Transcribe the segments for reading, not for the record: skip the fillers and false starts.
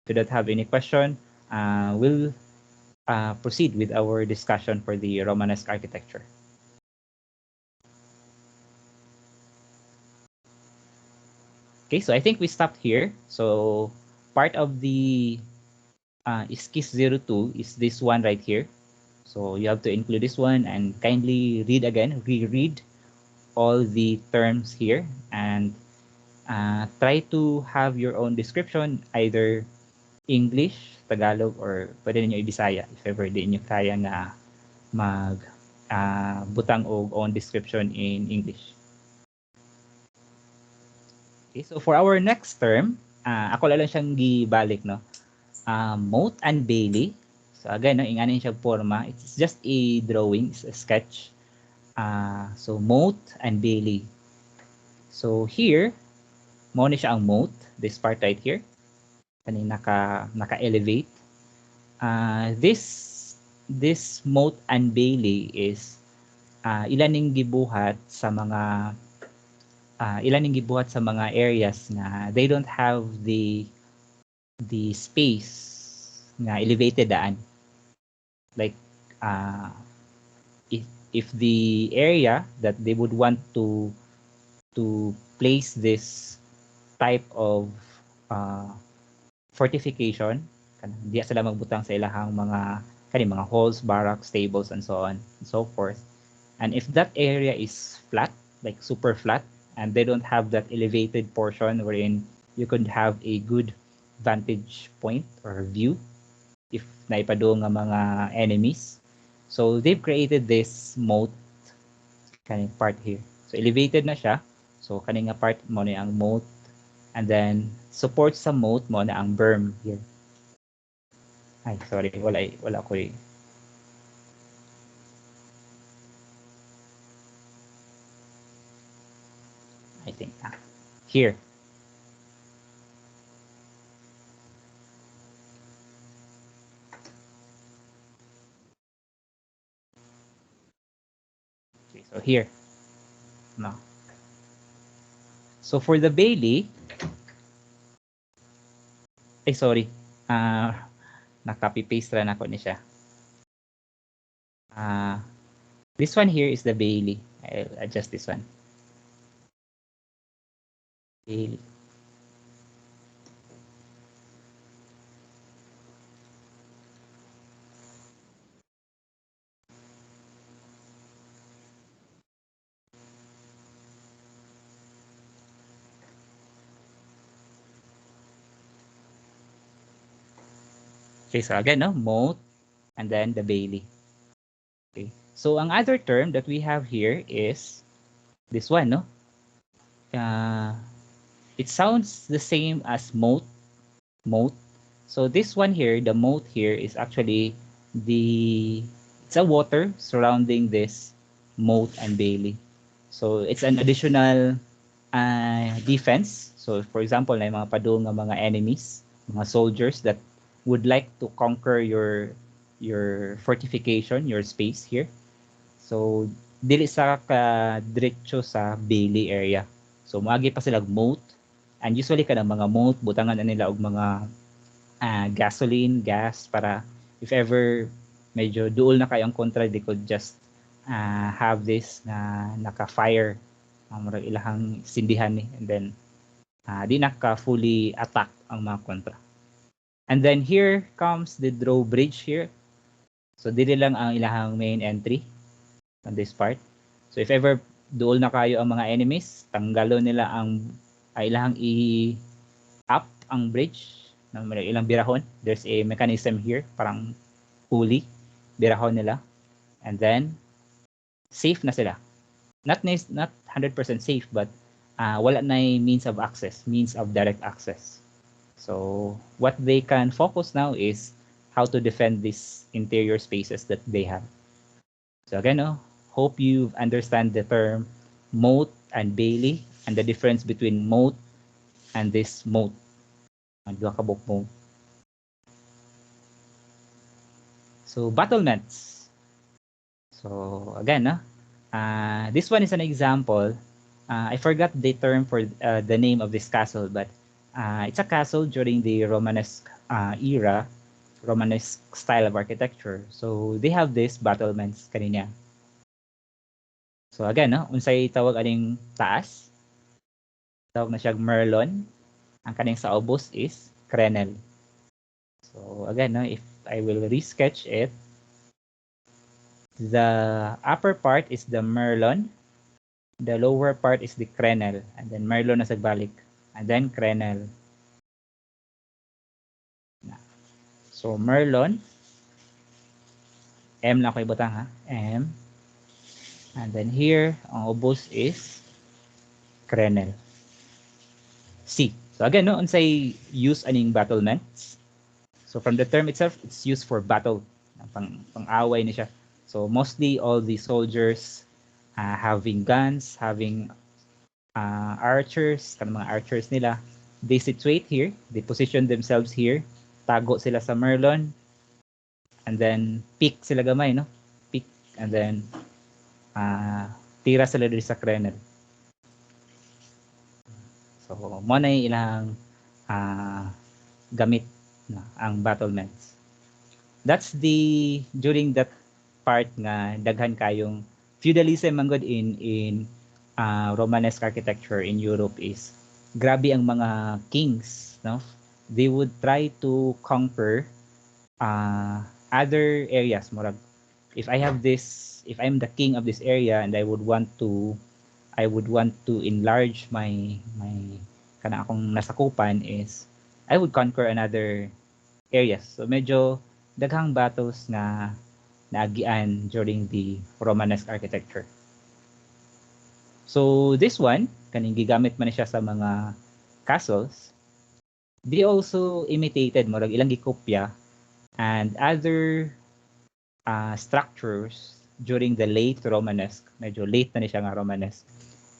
you don't have any question, we'll proceed with our discussion for the Romanesque architecture. Okay, so I think we stopped here. So part of the Skis 02 is this one right here. So you have to include this one and kindly read again, reread all the terms here, and try to have your own description, either English, Tagalog, or pwede ninyo i-Bisaya if ever di nyo kaya nga mag butang og own description in English. Okay, so for our next term, ako lang siyang gibalik, no? Moat and Bailey. So again, no, inganin siya forma. It's just a drawing, it's a sketch. So moat and Bailey. So here, mo ni siya ang moat, this part right here. Kani naka-elevate. This moat and Bailey is ilaning gibuhat sa mga areas na they don't have the space na elevated daan. Like if the area that they would want to place this type of fortification, diya sila magbutang sa ilahang mga halls, barracks, stables, and so on and so forth. And if that area is flat, like super flat, and they don't have that elevated portion wherein you could have a good vantage point or view if naipado nga mga enemies. So they've created this moat kaning part here. So elevated na siya. So kaning nga part mo na ang moat, and then support sa moat mo na ang berm here. Ay, sorry, wala ko eh. I think here. Okay, so here. No. So for the Bailey, ay sorry, na-copy-paste rin ako ni siya. This one here is the Bailey. I'll adjust this one. Bailey. Okay, so again, no, moat, and then the Bailey. Okay, so ang other term that we have here is this one, no? It sounds the same as moat. So this one here, the moat here is actually it's a water surrounding this moat and Bailey. So it's an additional defense. So for example, na mga padung nga mga enemies, mga soldiers that would like to conquer your fortification, your space here. So dili sa diretso sa Bailey area. So maagi pa sila moat, and usually kanang mga moat butangan na nila og mga gasoline, gas, para if ever medyo duol na kayo ang kontra, they could just have this na naka-fire murag ilahang sindihan ni, and then di naka fully attack ang mga kontra. And then here comes the drawbridge here. So dili lang ang ilahang main entry on this part. So if ever duol na kayo ang mga enemies, tanggalo nila ang ilahang i-up ang bridge na ilang birahon. There's a mechanism here, parang pulley, birahon nila. And then safe na sila. Not 100% safe, but wala na means of access, means of direct access. So what they can focus now is how to defend these interior spaces that they have. So again, hope you understand the term moat and Bailey and the difference between moat and this moat. Dua ka buk moat. So battlements. So again, this one is an example. I forgot the term for the name of this castle, but it's a castle during the Romanesque era, Romanesque style of architecture. So they have this battlements kaninya. So again, no, unsay tawag aning taas? Tawag na siya merlon. Ang kaning sa ubos is crenel. So again, no, if I will resketch it, the upper part is the merlon, the lower part is the crenel, and then merlon na sagbalik, and then crenel. So merlon, M lang ko ibutang ha, M, and then here ang ubos is crenel. C. So again, no, unsay use aning battlements. So from the term itself, it's used for battle, pang-away ni siya. So mostly all the soldiers having guns, having archers, kanang mga archers nila, they situate here, they position themselves here, tago sila sa merlon, and then pick sila gamay, no? Pick, and then tira sila diri sa crenel. So mo na ilang gamit na ang battlements. That's the during that part nga daghan kayong feudalism man gud in Romanesque architecture in Europe is grabe ang mga kings, no? They would try to conquer other areas. Murag, if I have this, if I'm the king of this area and I would want to enlarge my kana akong nasakupan is I would conquer another areas. So medyo daghang battles na naagian during the Romanesque architecture. So this one, kaning gigamit man siya sa mga castles, they also imitated murag ilang gikopya and other structures during the late Romanesque, medyo late na ni siya nga Romanesque.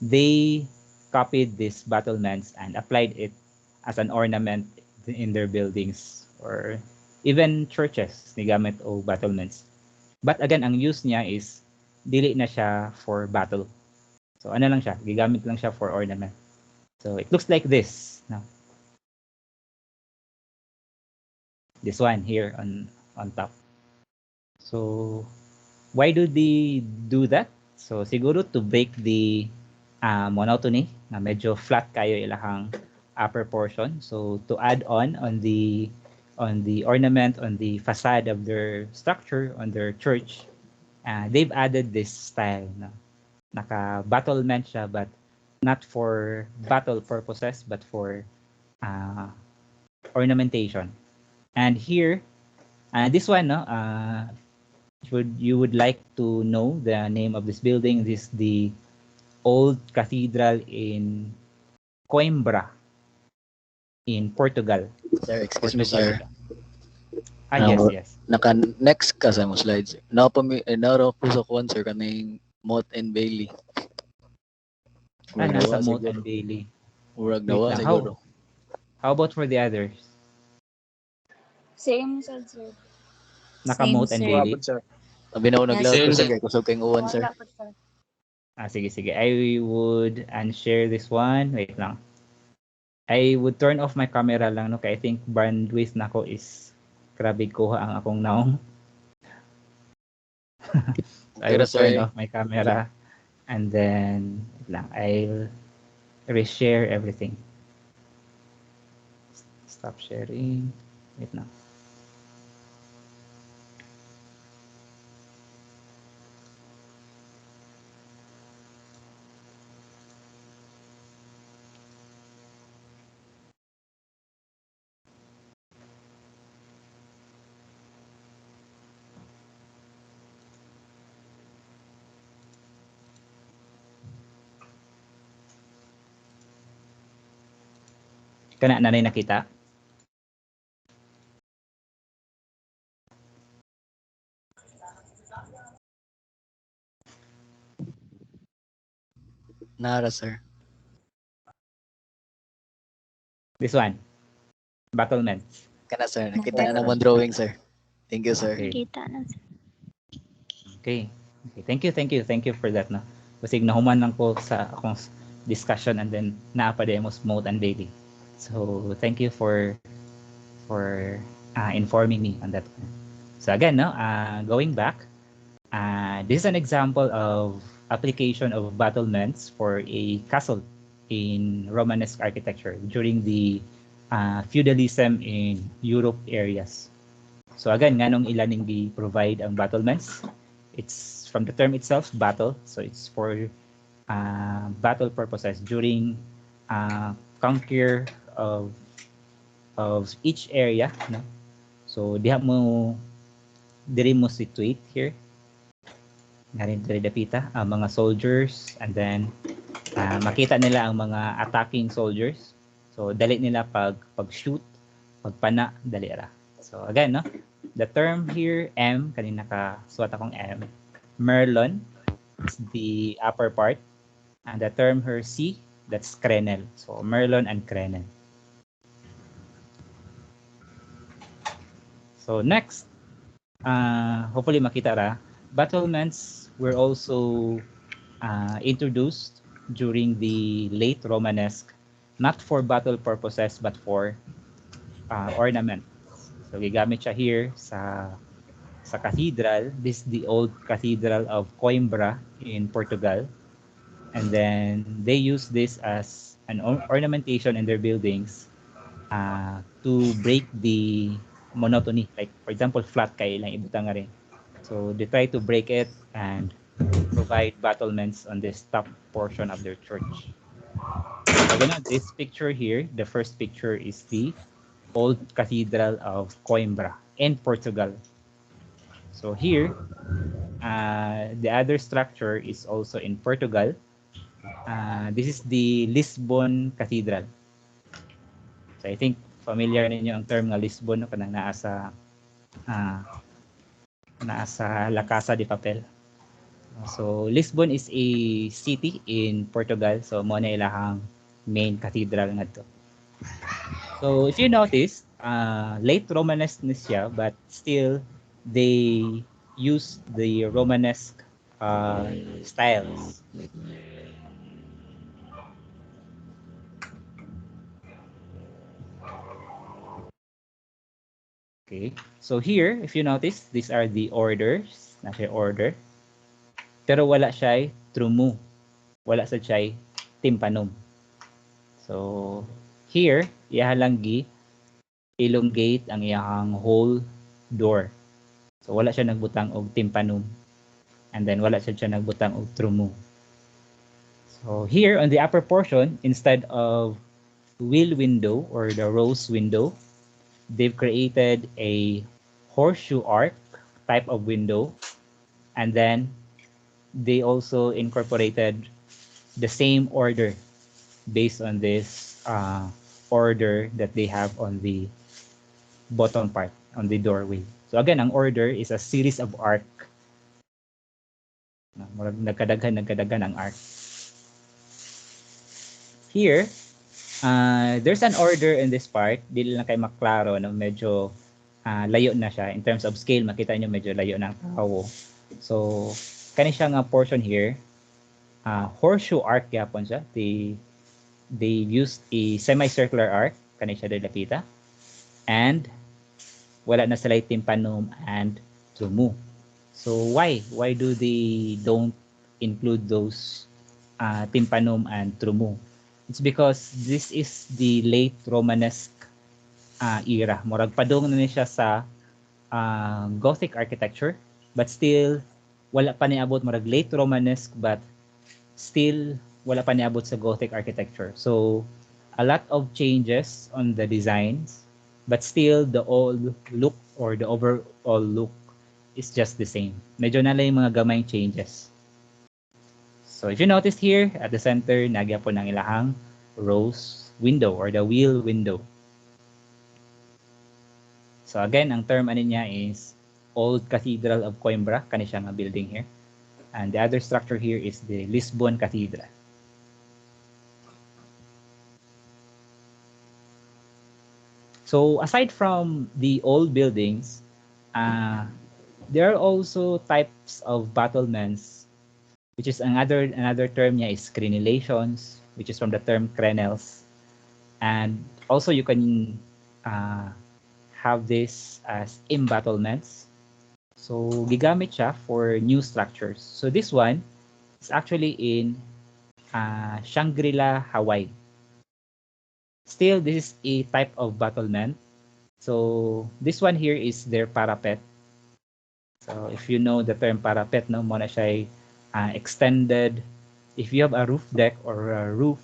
They copied these battlements and applied it as an ornament in their buildings or even churches ni gamit o battlements. But again, ang use niya is dili na siya for battle. So ano lang siya, gigamit lang siya for ornament. So it looks like this now. This one here on top. So why do they do that? So siguro to break the monotony na medyo flat kayo ilahang upper portion. So to add on the ornament on the facade of their structure on their church, they've added this style na naka battlement siya but not for battle purposes but for ornamentation. And here, this one, no, you would like to know the name of this building. This is the old cathedral in Coimbra in Portugal. Sir, excuse me, sir. Yes. Naka-next ka sa mo slides. Nauro ko sa kuwan, sir, kaning Motte and Bailey. Nasa Motte and Bailey. Urag nawa siguro. How about for the others? Same, sir. Naka-Motte and Bailey? Sabi na naglaw ko, sir. Kusog kayong uwan, sir. Sige. I would unshare this one. Wait lang. I would turn off my camera lang, no? Kaya I think bandwidth nako is grabe kuha ang akong naong. I will turn off my camera and then I'll reshare everything. Stop sharing. Wait lang. Kana nanay nakita? Nara, sir. This one. Battlements. Kana, sir. Nakita na naman drawing, sir. Thank you, sir. Nakita na, sir. Okay. Thank you for that, no. Kasi nahuman lang ko sa akong discussion and then naapa demos Motte and Bailey. So thank you for for informing me on that one. So again, no, going back, this is an example of application of battlements for a castle in Romanesque architecture during the feudalism in Europe areas. So again, nganong ilaning provide ang battlements? It's from the term itself, battle. So it's for battle purposes during conquer of each area. No? So diha mo diri mo situate here. Ngayon diri dapita ang mga soldiers, and then makita nila ang mga attacking soldiers. So dali nila pag-shoot, pagpana dali ra. So again, no, the term here M, kanina ka suwat akong M, merlon is the upper part, and the term here C, that's crenel. So merlon and crenel. So next, hopefully makita ra, battlements were also introduced during the late Romanesque, not for battle purposes but for ornament. So gigamit siya here sa cathedral. This is the old cathedral of Coimbra in Portugal. And then they use this as an ornamentation in their buildings to break the monotony. Like for example, flat kay lang ibutang nga rin. So they try to break it and provide battlements on this top portion of their church. So again, this picture here, the first picture is the old cathedral of Coimbra in Portugal. So here, the other structure is also in Portugal. This is the Lisbon Cathedral. So I think familiar ninyo ang term nga Lisbon, no? Kanang nasa La Casa de Papel. So Lisbon is a city in Portugal. So mo na ilahang main cathedral ngadto. So if you notice, late Romanesque na siya, but still they use the Romanesque styles. Okay, so here, if you notice, these are the orders, nasa order. Pero wala siya trumu. Wala sa siya timpanum. So here, ihalanggi elongate ang iyang whole door. So wala siya nagbutang og timpanum. And then wala siya nagbutang og trumu. So here on the upper portion, instead of wheel window or the rose window, they've created a horseshoe arc type of window, and then they also incorporated the same order based on this order that they have on the bottom part, on the doorway. So again, ang order is a series of arc. Nagkadaghan ang arc. Here, there's an order in this part. Dili lang kay maklaro na medyo layo na siya. In terms of scale, makita nyo medyo layo ng tao. So, kani siya nga portion here, horseshoe arc yapon siya. They used a semicircular arc, kani siya dilapita. And wala na sila timpanum and trumu. So, why? Why do they don't include those timpanum and trumu? It's because this is the late Romanesque era. Murag padung na siya sa Gothic architecture, but still wala pa niabot murag late Romanesque, but still wala pa niabot sa Gothic architecture. So a lot of changes on the designs, but still the old look or the overall look is just the same. Medyo na lang yung mga gamayng changes. So if you notice here, at the center, nagya po ng ilahang rose window or the wheel window. So again, ang term ano niya is Old Cathedral of Coimbra, kani siya nga building here. And the other structure here is the Lisbon Cathedral. So aside from the old buildings, there are also types of battlements, which is another term niya is crenellations, which is from the term crenels. And also you can have this as embattlements. So gigamit siya for new structures. So this one is actually in Shangri-La, Hawaii. Still, this is a type of battlement. So this one here is their parapet. So if you know the term parapet, no, mo na siya extended. If you have a roof deck or a roof,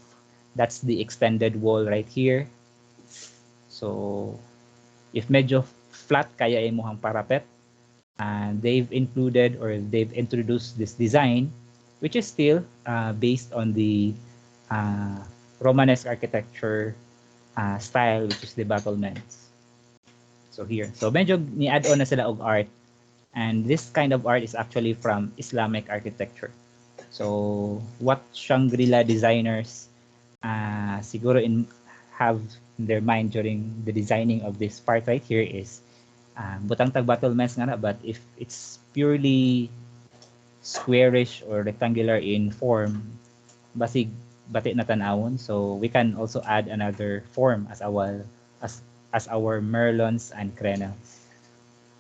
that's the extended wall right here. So if medyo flat kaya imuhang parapet, and they've included or they've introduced this design, which is still based on the Romanesque architecture style, which is the battlements. So here, so medyo ni-add on na sila og art, and this kind of art is actually from Islamic architecture. So what Shangri-La designers siguro have in their mind during the designing of this part right here is butang tag battlements nga na, but if it's purely squarish or rectangular in form, basig bati na tanawon. So we can also add another form as our merlons and crenels.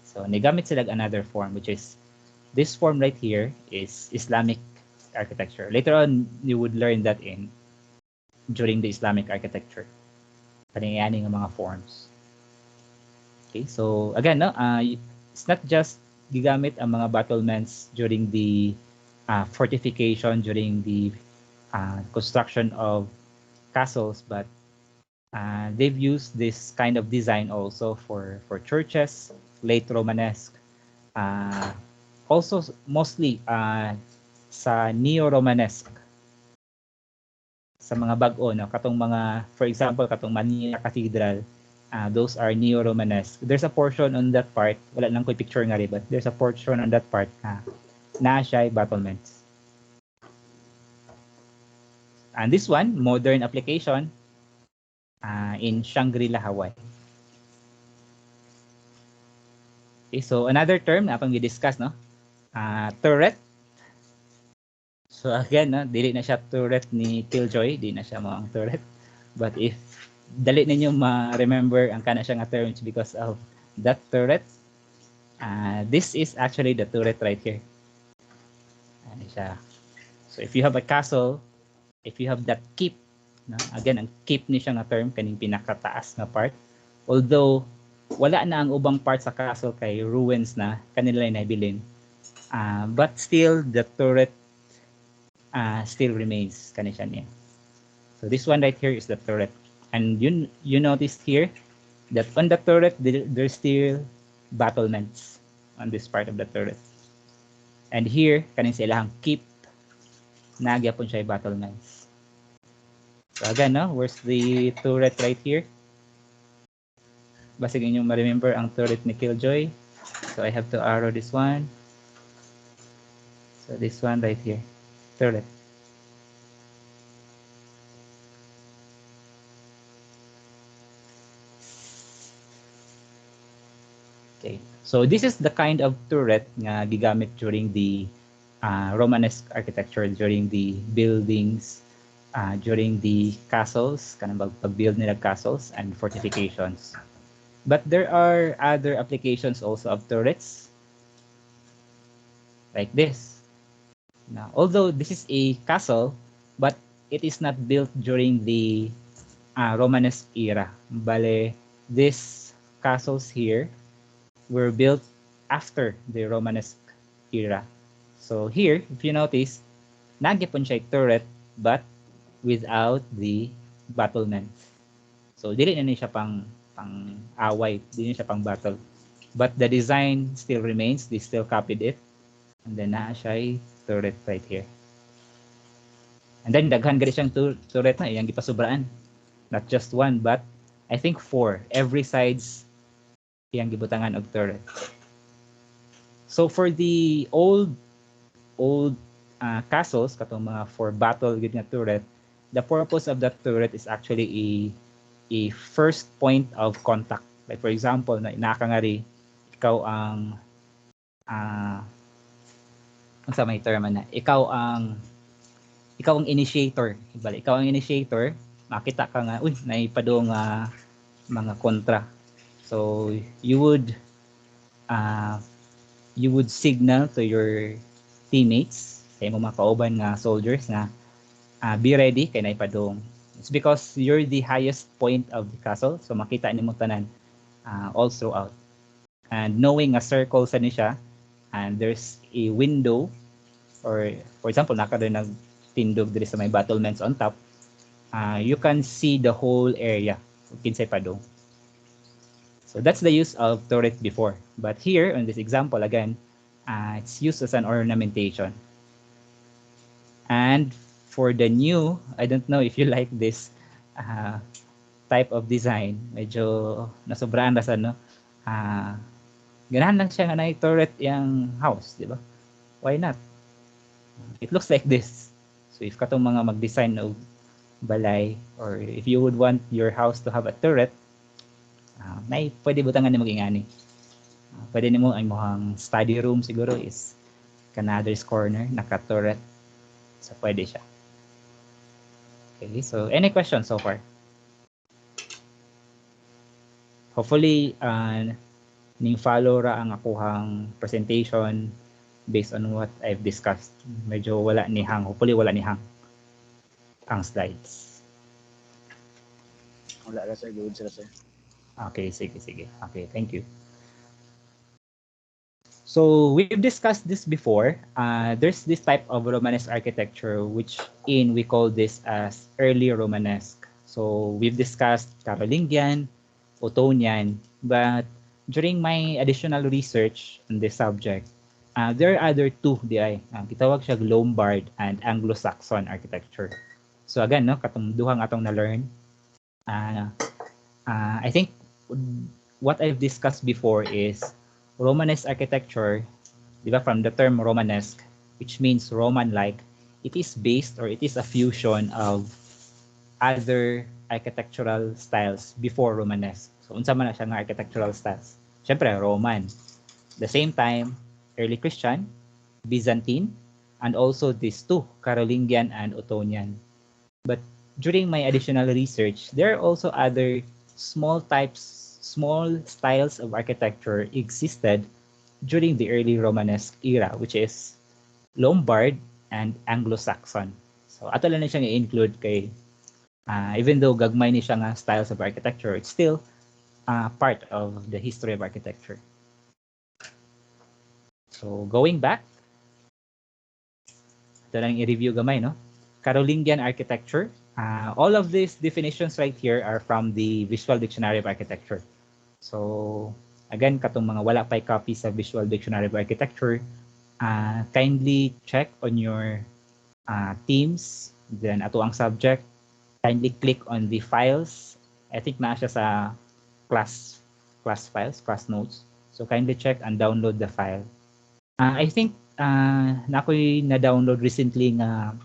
So nigamit sila another form, which is this form right here is Islamic architecture. Later on, you would learn that during the Islamic architecture. Kaniyani ng mga forms. Okay, so again, no, it's not just gigamit ang mga battlements during the fortification, during the construction of castles, but they've used this kind of design also for churches, late Romanesque, also mostly sa Neo-Romanesque, sa mga bag-o, no? Katong mga, for example, katong Manila Cathedral, those are Neo-Romanesque. There's a portion on that part, wala lang ko picture nga rin, but there's a portion on that part na siya battlements. And this one, modern application in Shangri-La, Hawaii. Okay, so another term na akong i-discuss, no? Turret. So again, no, dili na siya turret ni Killjoy, di na siya mo ang turret. But if dali ninyo ma-remember ang kana siya nga terms because of that turret, this is actually the turret right here. Ano siya. So if you have a castle, if you have that keep, no, again, ang keep ni siya nga term, kaning pinakataas na part. Although, wala na ang ubang part sa castle kay ruins na, kanila na nabilin. But still, the turret still remains kanisya niya. So this one right here is the turret. And you noticed here that on the turret, there's still battlements on this part of the turret. And here, kanin silang keep, nagyapon siya battlements. So again, no, where's the turret right here? Basig inyong ma-remember ang turret ni Killjoy. So I have to arrow this one. So this one right here, turret. Okay, so this is the kind of turret nga gigamit during the Romanesque architecture, during the buildings, during the castles, kanang pag-build nila castles and fortifications. But there are other applications also of turrets, like this. Now, although this is a castle, but it is not built during the Romanesque era. Bale, these castles here were built after the Romanesque era. So here, if you notice, nagyapon siya turret, but without the battlements. So dili na siya pang away, dili na siya pang battle. But the design still remains, they still copied it. And then na siya turret right here. And then daghan gali siyang turret na iyang gipasubraan. Not just one, but I think 4. Every sides iyang gibutangan og turret. So for the old castles, katong mga for battle gid nga turret, the purpose of that turret is actually a first point of contact. Like for example, na inakangari ikaw ang unsa may term na, ikaw ang initiator. Bali, ikaw ang initiator, makita ka nga, uy, naipadong mga kontra. So uh, you would signal to your teammates, sa imong mga kauban nga soldiers na be ready kay naipadong. It's because you're the highest point of the castle, so makita nimo tanan all throughout. And knowing a circle sa ni siya, and there's a window, or for example, naka rin nagtindog diri sa may battlements on top, you can see the whole area kung kinsay padong. So that's the use of turret before. But here, in this example, again, it's used as an ornamentation. And for the new, I don't know if you like this type of design. Medyo nasobrahan na sa, no? Ganahan lang siya nga na turret yung house, di ba? Why not? It looks like this. So if katong mga mag-design of balay, or if you would want your house to have a turret, may pwede butangan ni mag-ingani. Pwede nimo ang mohang study room siguro is kanaders corner, naka-turret. So pwede siya. Okay, so any questions so far? Hopefully, ning follow ra ang akuhang presentation based on what I've discussed. Medyo wala ni hang. Hopefully wala ni hang ang slides. Wala ra sir, good sir. Okay, sige. Okay, thank you. So we've discussed this before. There's this type of Romanesque architecture which we call this as early Romanesque. So we've discussed Carolingian, Ottonian, but during my additional research on this subject, there are other two di gitawag siya Lombard and Anglo-Saxon architecture. So again, no, katong duhang atong na-learn. I think what I've discussed before is Romanesque architecture, di ba, from the term Romanesque, which means Roman-like, it is based or it is a fusion of other architectural styles before Romanesque. So unsa man na siya nga architectural styles? Syempre Roman. The same time, early Christian, Byzantine, and also these two, Carolingian and Ottonian. But during my additional research, there are also other small styles of architecture existed during the early Romanesque era, which is Lombard and Anglo-Saxon. So ato lang na siyang i-include kay even though gagmay ni siya nga styles of architecture, it's still part of the history of architecture. So going back, ito lang i-review gamay, no? Carolingian architecture. All of these definitions right here are from the Visual Dictionary of Architecture. So again, katong mga wala pa'y copy sa Visual Dictionary of Architecture, kindly check on your teams, then ato ang subject, kindly click on the files. I think na siya sa class files, class notes. So kindly check and download the file. I think na ako'y na-download recently nga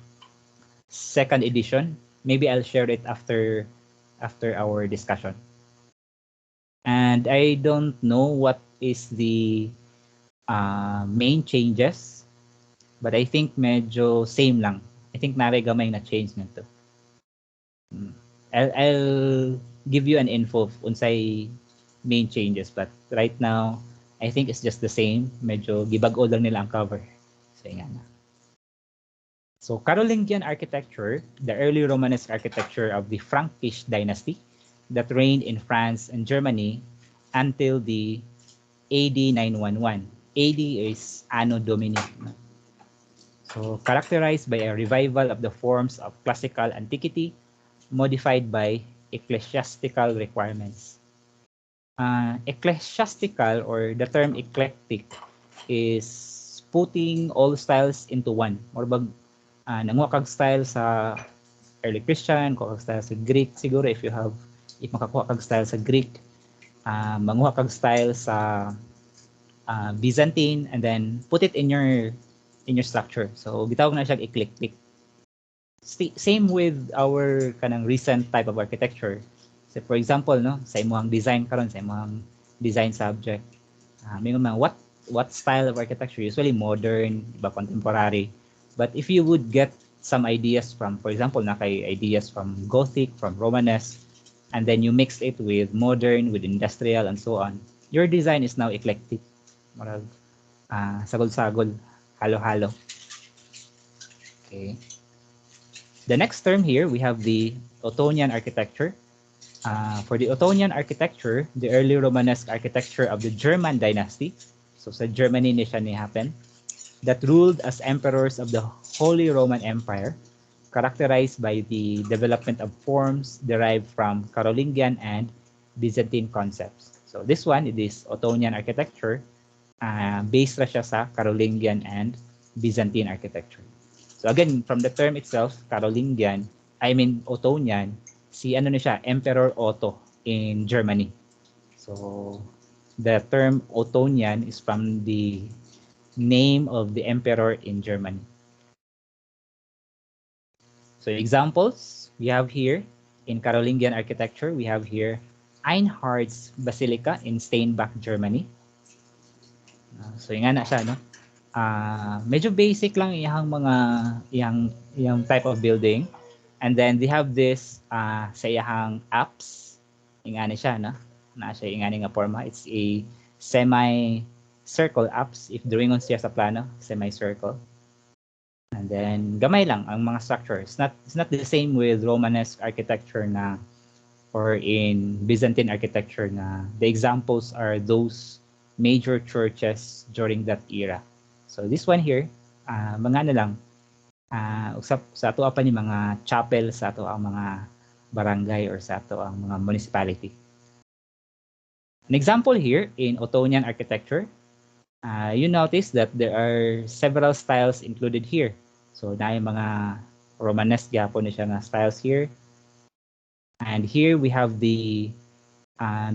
second edition. Maybe I'll share it after our discussion. And I don't know what is the main changes, but I think medyo same lang. I think narigamay na change nito. I'll give you an info unsay main changes, but right now I think it's just the same. Medyo gibag-o lang nila ang cover. So nga na. So Carolingian architecture, the early Romanesque architecture of the Frankish dynasty that reigned in France and Germany until the AD 911. AD is Anno Domini. So characterized by a revival of the forms of classical antiquity modified by ecclesiastical requirements. Ecclesiastical, or the term eclectic, is putting all styles into one. Or bag nanguha kag style sa early Christian, kuha kag style sa Greek siguro if makakuha kag style sa Greek, manguha kag style sa Byzantine, and then put it in your structure. So gitawag na siya eclectic. Same with our kanang recent type of architecture. So for example, no, sa imong design karon, sa imong design subject, may mga what style of architecture, usually modern, iba contemporary. But if you would get some ideas from, for example, na kay ideas from Gothic, from Romanesque, and then you mix it with modern, with industrial, and so on, your design is now eclectic. Marag, sagol-sagol, halo-halo. Okay. The next term here, we have the Ottonian architecture. For the Ottonian architecture, the early Romanesque architecture of the German dynasty, so sa Germany ni siya ni happen, that ruled as emperors of the Holy Roman Empire, characterized by the development of forms derived from Carolingian and Byzantine concepts. So this one, it is Ottonian architecture, based na siya sa Carolingian and Byzantine architecture. So again, from the term itself, Carolingian, Ottonian, si ano na siya, Emperor Otto in Germany. So the term Ottonian is from the name of the emperor in Germany. So examples we have here in Carolingian architecture, we have here Einhard's Basilica in Steinbach, Germany. So yung na siya, no? Medyo basic lang iyang mga iyang type of building. And then they have this sa iyang apse. Yung siya, no? Na siya yung nga forma. It's a semi-circle apse. If drawing on siya sa plano, semi-circle. And then gamay lang ang mga structure. It's not the same with Romanesque architecture na or in Byzantine architecture na the examples are those major churches during that era. So this one here, mga ano lang, usap sa ato pa ni mga chapel sa ato ang mga barangay or sa ato ang mga municipality. An example here in Ottonian architecture, you notice that there are several styles included here. So na yung mga Romanesque yapon na siya na styles here. And here we have the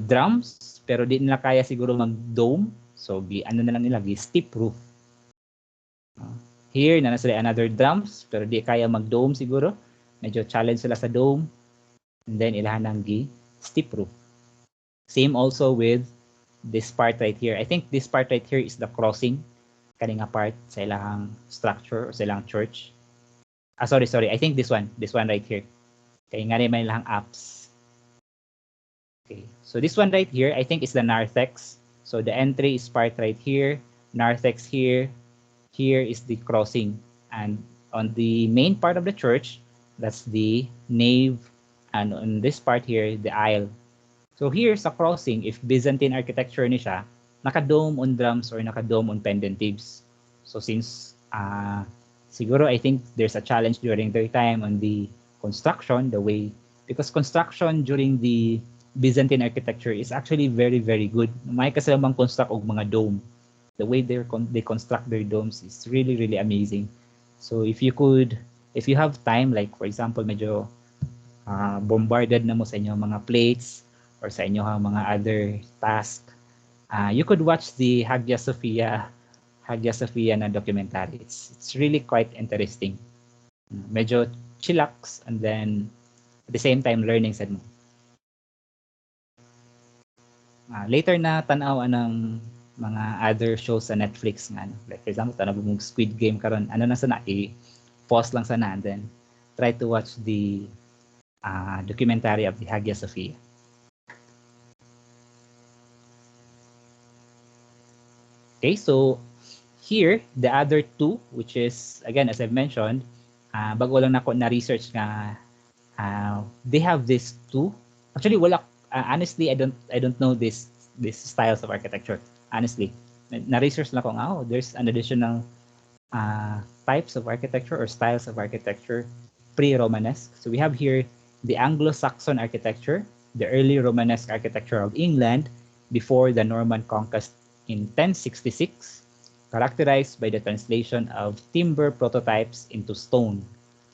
drums, pero di nila kaya siguro mag-dome. So ano na lang nila, steep roof. Here na sila another drums, pero di kaya mag-dome siguro. Medyo challenge sila sa dome. And then ilahan ng steep roof. Same also with this part right here. I think this part right here is the crossing. Kaninga part sa ilang structure or sa ilang church. Sorry. I think this one right here. Kaya nga rin may ilang apps. Okay. So this one right here, I think is the narthex. So the entry is part right here. Narthex here. Here is the crossing. And on the main part of the church, that's the nave. And on this part here, the aisle. So here sa crossing, if Byzantine architecture ni siya, naka-dome on drums or naka-dome on pendentives. So since siguro I think there's a challenge during their time on the construction, the way, because construction during the Byzantine architecture is actually very, very good. May kasalamang construct og mga dome. The way they construct their domes is really, really amazing. So if you have time, like for example, medyo bombarded na mo sa inyo mga plates or sa inyo mga other task, you could watch the Hagia Sophia na documentary. It's really quite interesting. Medyo chillax and then at the same time learning sad mo. Later na tanaw ng mga other shows sa Netflix nga. Like for example, tanaw mo Squid Game karon, ano na sana pause lang sana and then try to watch the documentary of the Hagia Sophia. Okay, so here, the other two, which is, again, as I've mentioned, bago lang nako na research nga, they have these two. Actually, honestly, I don't know these styles of architecture. Honestly, na-research lang ko there's an additional types of architecture or styles of architecture pre-Romanesque. So we have here the Anglo-Saxon architecture, the early Romanesque architecture of England before the Norman conquest in 1066, characterized by the translation of timber prototypes into stone.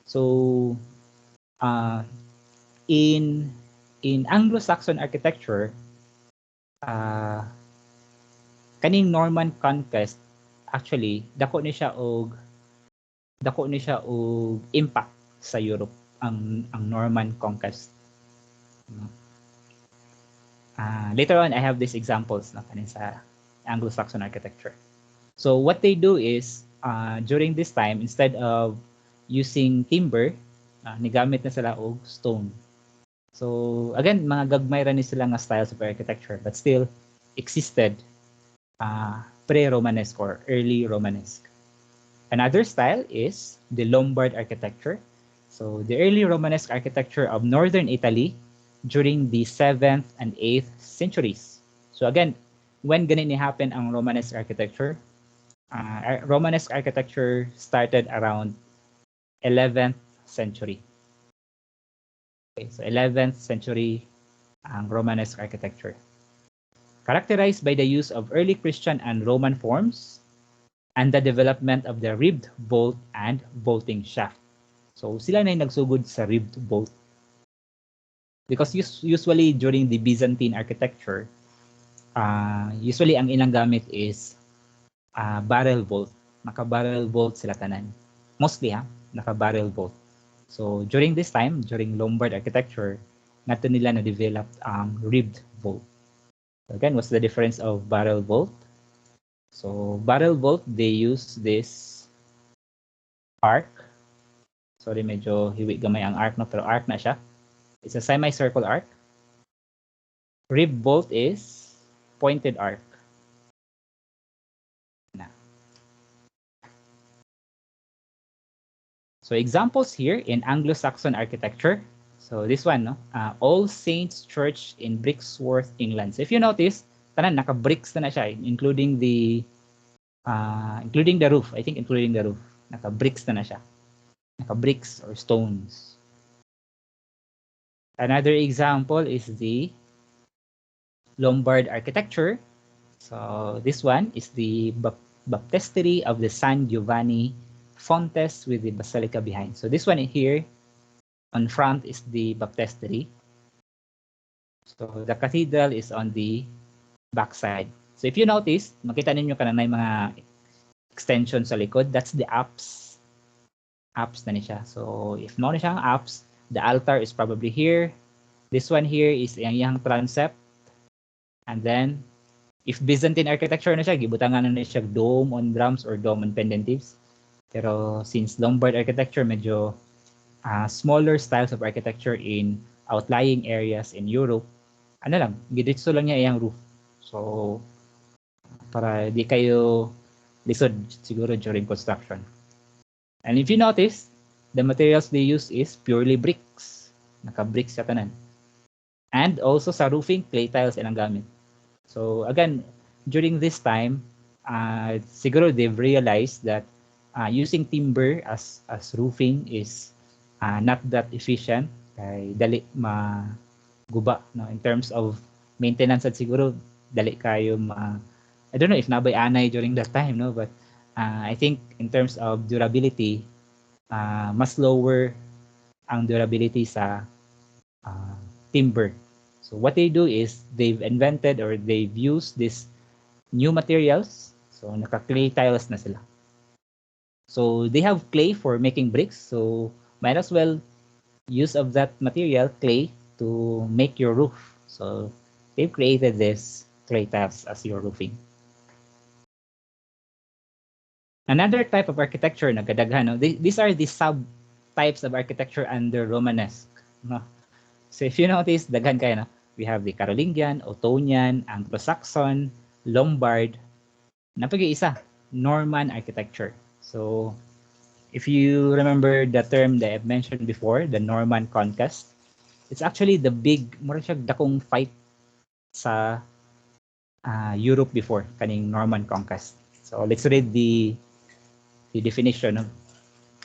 So, in Anglo-Saxon architecture, kaning Norman conquest actually dako ni siya og impact sa Europe ang Norman conquest. Later on, I have these examples na kanin sa Anglo-Saxon architecture. So what they do is, during this time, instead of using timber, nigamit na sila og stone. So again, mga gagmay ra ni sila nga styles of architecture, but still existed pre-Romanesque or early Romanesque. Another style is the Lombard architecture. So the early Romanesque architecture of northern Italy during the 7th and 8th centuries. So again, when ganun ni happen ang Romanesque architecture? Romanesque architecture started around 11th century. Okay, so 11th century ang Romanesque architecture. Characterized by the use of early Christian and Roman forms and the development of the ribbed vault and vaulting shaft. So sila na yung nagsugod sa ribbed vault. Because usually during the Byzantine architecture, usually ang ilang gamit is barrel vault. Naka-barrel vault sila tanan. Mostly naka-barrel vault. So during this time, during Lombard architecture, nato nila na-develop ang ribbed vault. So again, what's the difference of barrel vault? So barrel vault, they use this arc. Sorry, medyo hiwi gamay ang arc, no? Pero arc na siya. It's a semicircle arc. Ribbed vault is pointed arc. So examples here in Anglo-Saxon architecture. So this one, no? All Saints Church in Brixworth, England. So if you notice, tanan naka-bricks na siya, including the roof. I think including the roof. Naka-bricks na siya. Naka-bricks or stones. Another example is the Lombard architecture. So this one is the baptistery of the San Giovanni Fontes with the basilica behind. So this one here on front is the baptistery. So the cathedral is on the backside. So if you notice, makita ninyo kanang mga extension sa likod. That's the apse. Apse na niya. So if no na siyang apse, the altar is probably here. This one here is yung transept. And then, if Byzantine architecture na siya, gibutangan na siya dome on drums or dome on pendentives. Pero since Lombard architecture, medyo smaller styles of architecture in outlying areas in Europe, ano lang, giditso lang niya iyang roof. So, para di kayo lisod siguro during construction. And if you notice, the materials they use is purely bricks. Naka-bricks sa tanan. And also sa roofing, clay tiles ilang gamit. So again, during this time, siguro they've realized that using timber as roofing is not that efficient. Kay dali maguba, no? In terms of maintenance at siguro dali kayo I don't know if nabay anay during that time, no? But I think in terms of durability, mas lower ang durability sa timber. So what they do is they've invented or they've used these new materials. So naka-clay tiles na sila. So they have clay for making bricks. So might as well use of that material, clay, to make your roof. So they've created this clay tiles as your roofing. Another type of architecture na kadaghan, no? These are the sub-types of architecture under Romanesque. No? So if you notice, daghan kayo, no? We have the Carolingian, Ottonian, Anglo-Saxon, Lombard, napag-iisa, Norman architecture. So if you remember the term that I've mentioned before, the Norman conquest, it's actually the big, mura siya dakong fight sa Europe before, kaning Norman conquest. So let's read the definition.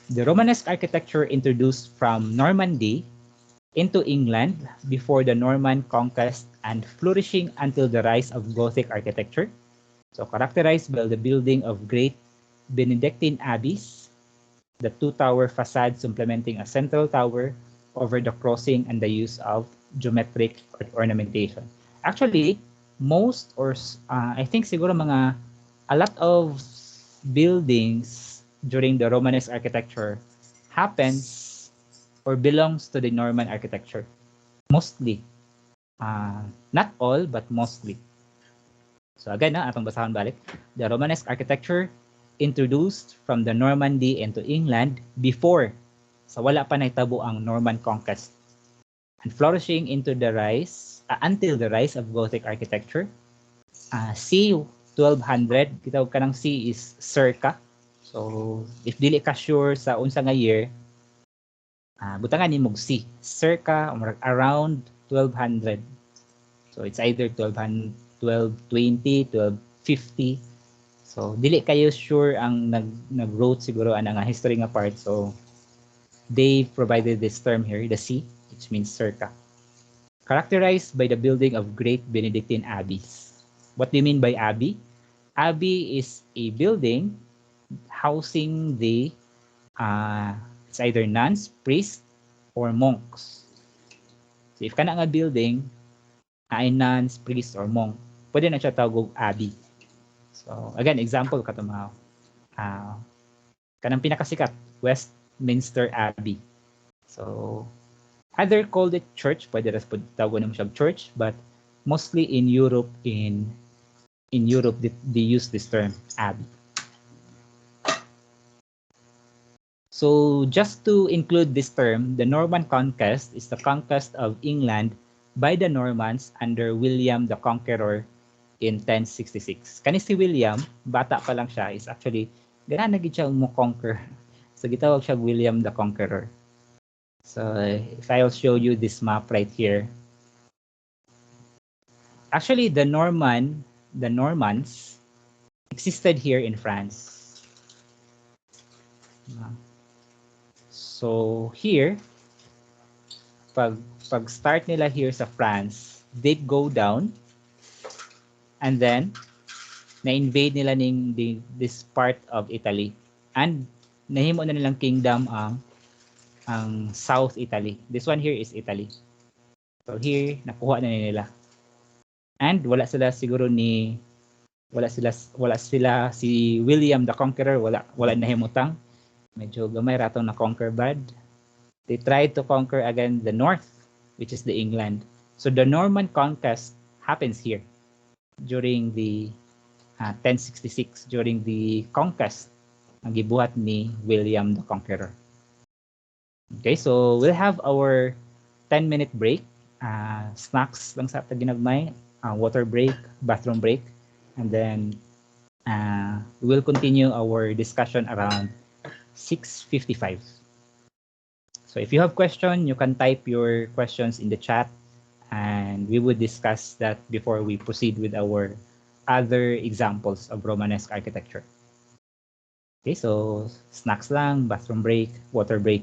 The Romanesque architecture introduced from Normandy into England before the Norman conquest and flourishing until the rise of Gothic architecture. So characterized by the building of great Benedictine abbeys, the two-tower facade supplementing a central tower over the crossing and the use of geometric ornamentation. Actually, most or I think siguro a lot of buildings during the Romanesque architecture happens or belongs to the Norman architecture. Mostly. Not all, but mostly. So again, atong basahon balik. The Romanesque architecture introduced from the Normandy into England before, sa wala pa nahitabo ang Norman conquest. and flourishing into the rise until the rise of Gothic architecture. C 1200, kitawag ka ng C is circa. So if dili ka sure sa unsa nga year, butangan ni mog C, circa or around 1200. So it's either 1200, 1220, 1250. So dili kayo sure ang nag-wrote siguro ang nga history nga part. So they provided this term here, the C, which means circa. Characterized by the building of great Benedictine abbeys. What do you mean by abbey? Abbey is a building housing the it's either nuns, priests, or monks. So if kana nga building ay nuns, priests, or monk, pwede na siya tawag abbey. So again, example katong kanang pinakasikat, Westminster Abbey. So other called it church, pwede ras tawag naman siya church, but mostly in Europe they use this term abbey. So just to include this term, the Norman conquest is the conquest of England by the Normans under William the Conqueror in 1066. Kani si William, bata pa lang siya, is actually gana gid siya mo conquer. So gitawag siya William the Conqueror. So if I'll show you this map right here. Actually the Normans existed here in France. So here, pag start nila here sa France, they go down and then na-invade nila this part of Italy and nahimo na nilang kingdom ang South Italy. This one here is Italy. So here nakuha na nila. And wala sila si William the Conqueror, wala nahimutang. Medyo gamay ratong na conquer bad. They tried to conquer again the north, which is the England. So the Norman conquest happens here during the 1066, during the conquest ang gibuhat ni William the Conqueror. Okay, so we'll have our 10-minute break. Snacks lang sa ginagmay, water break, bathroom break, and then we will continue our discussion around 6:55. So if you have question, you can type your questions in the chat and we would discuss that before we proceed with our other examples of Romanesque architecture. Okay, so snacks lang, bathroom break, water break.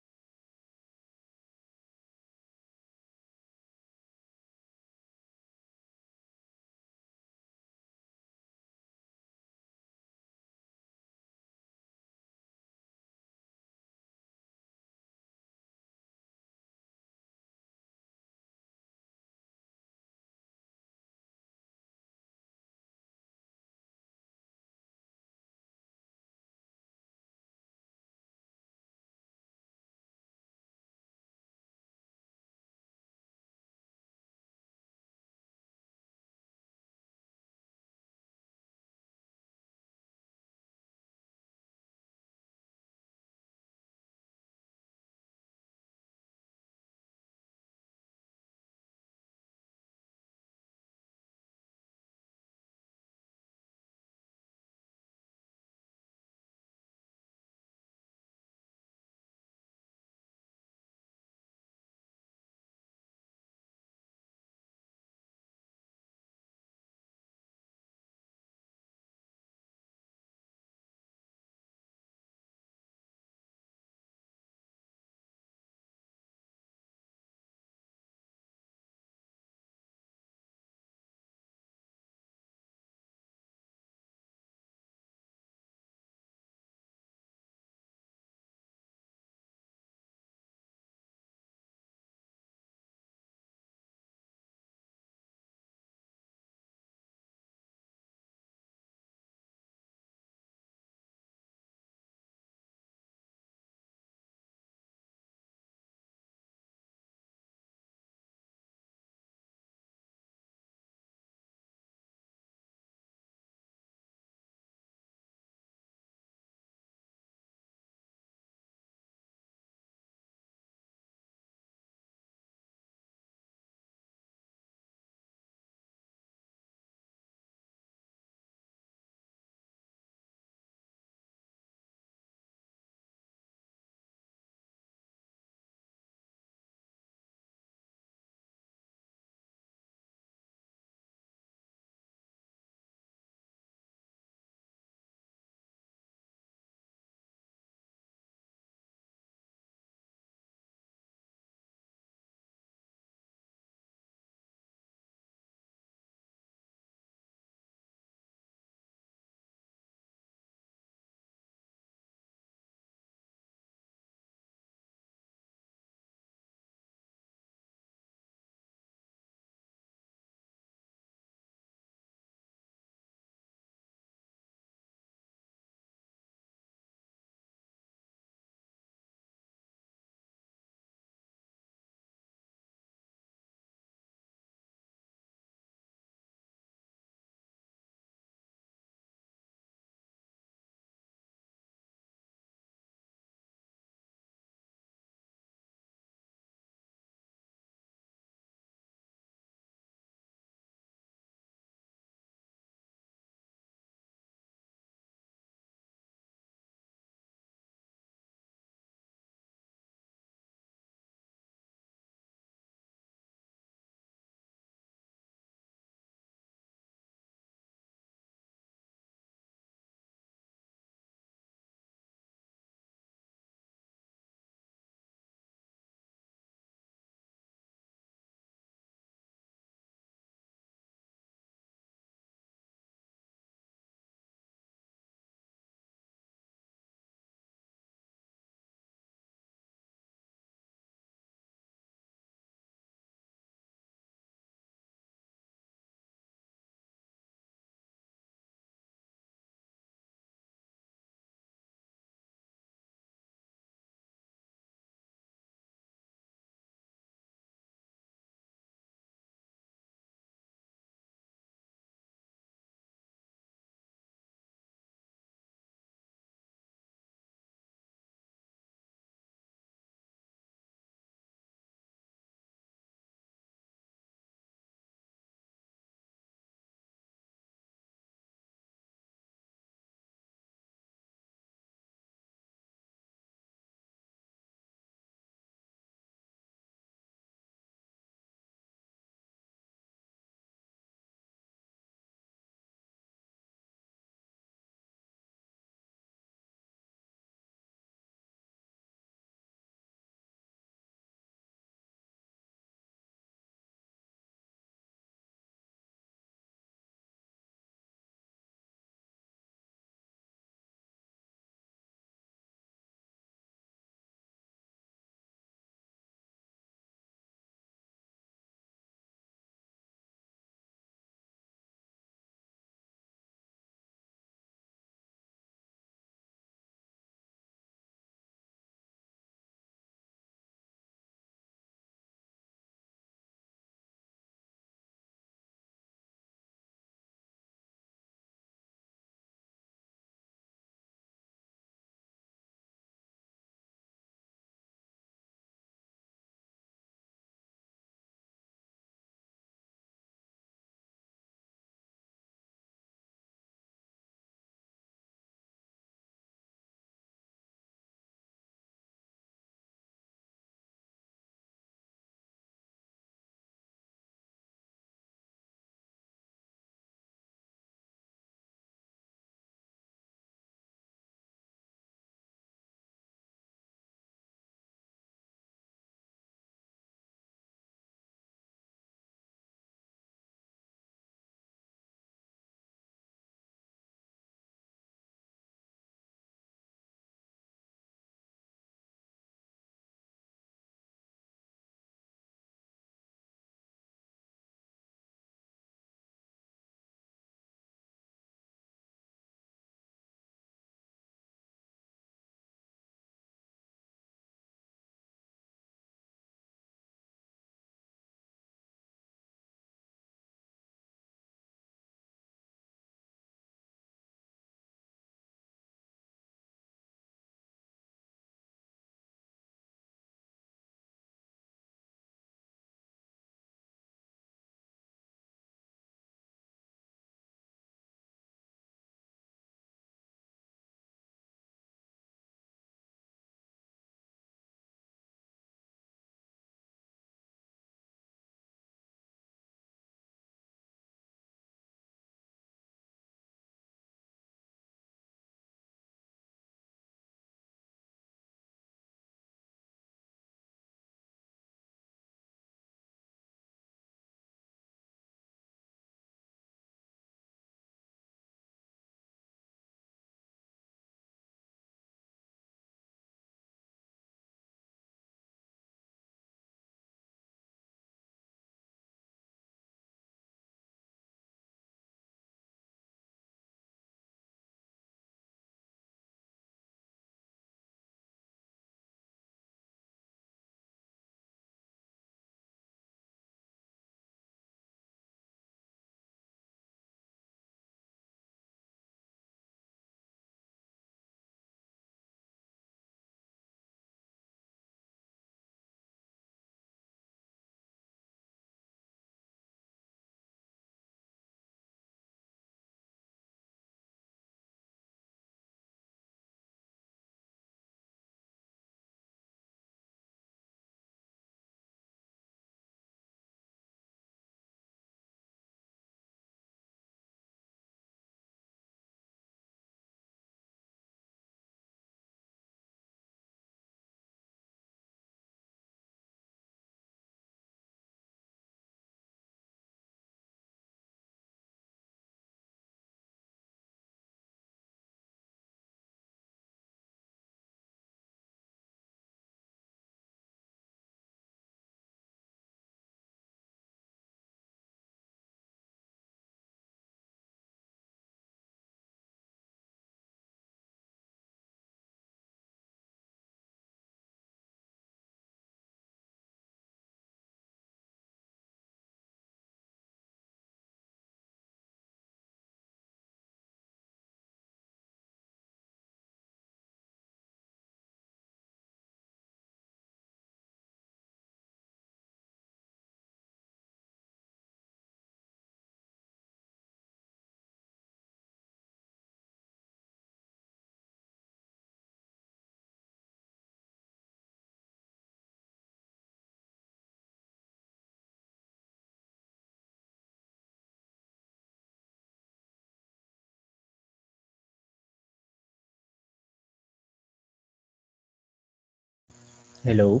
Hello?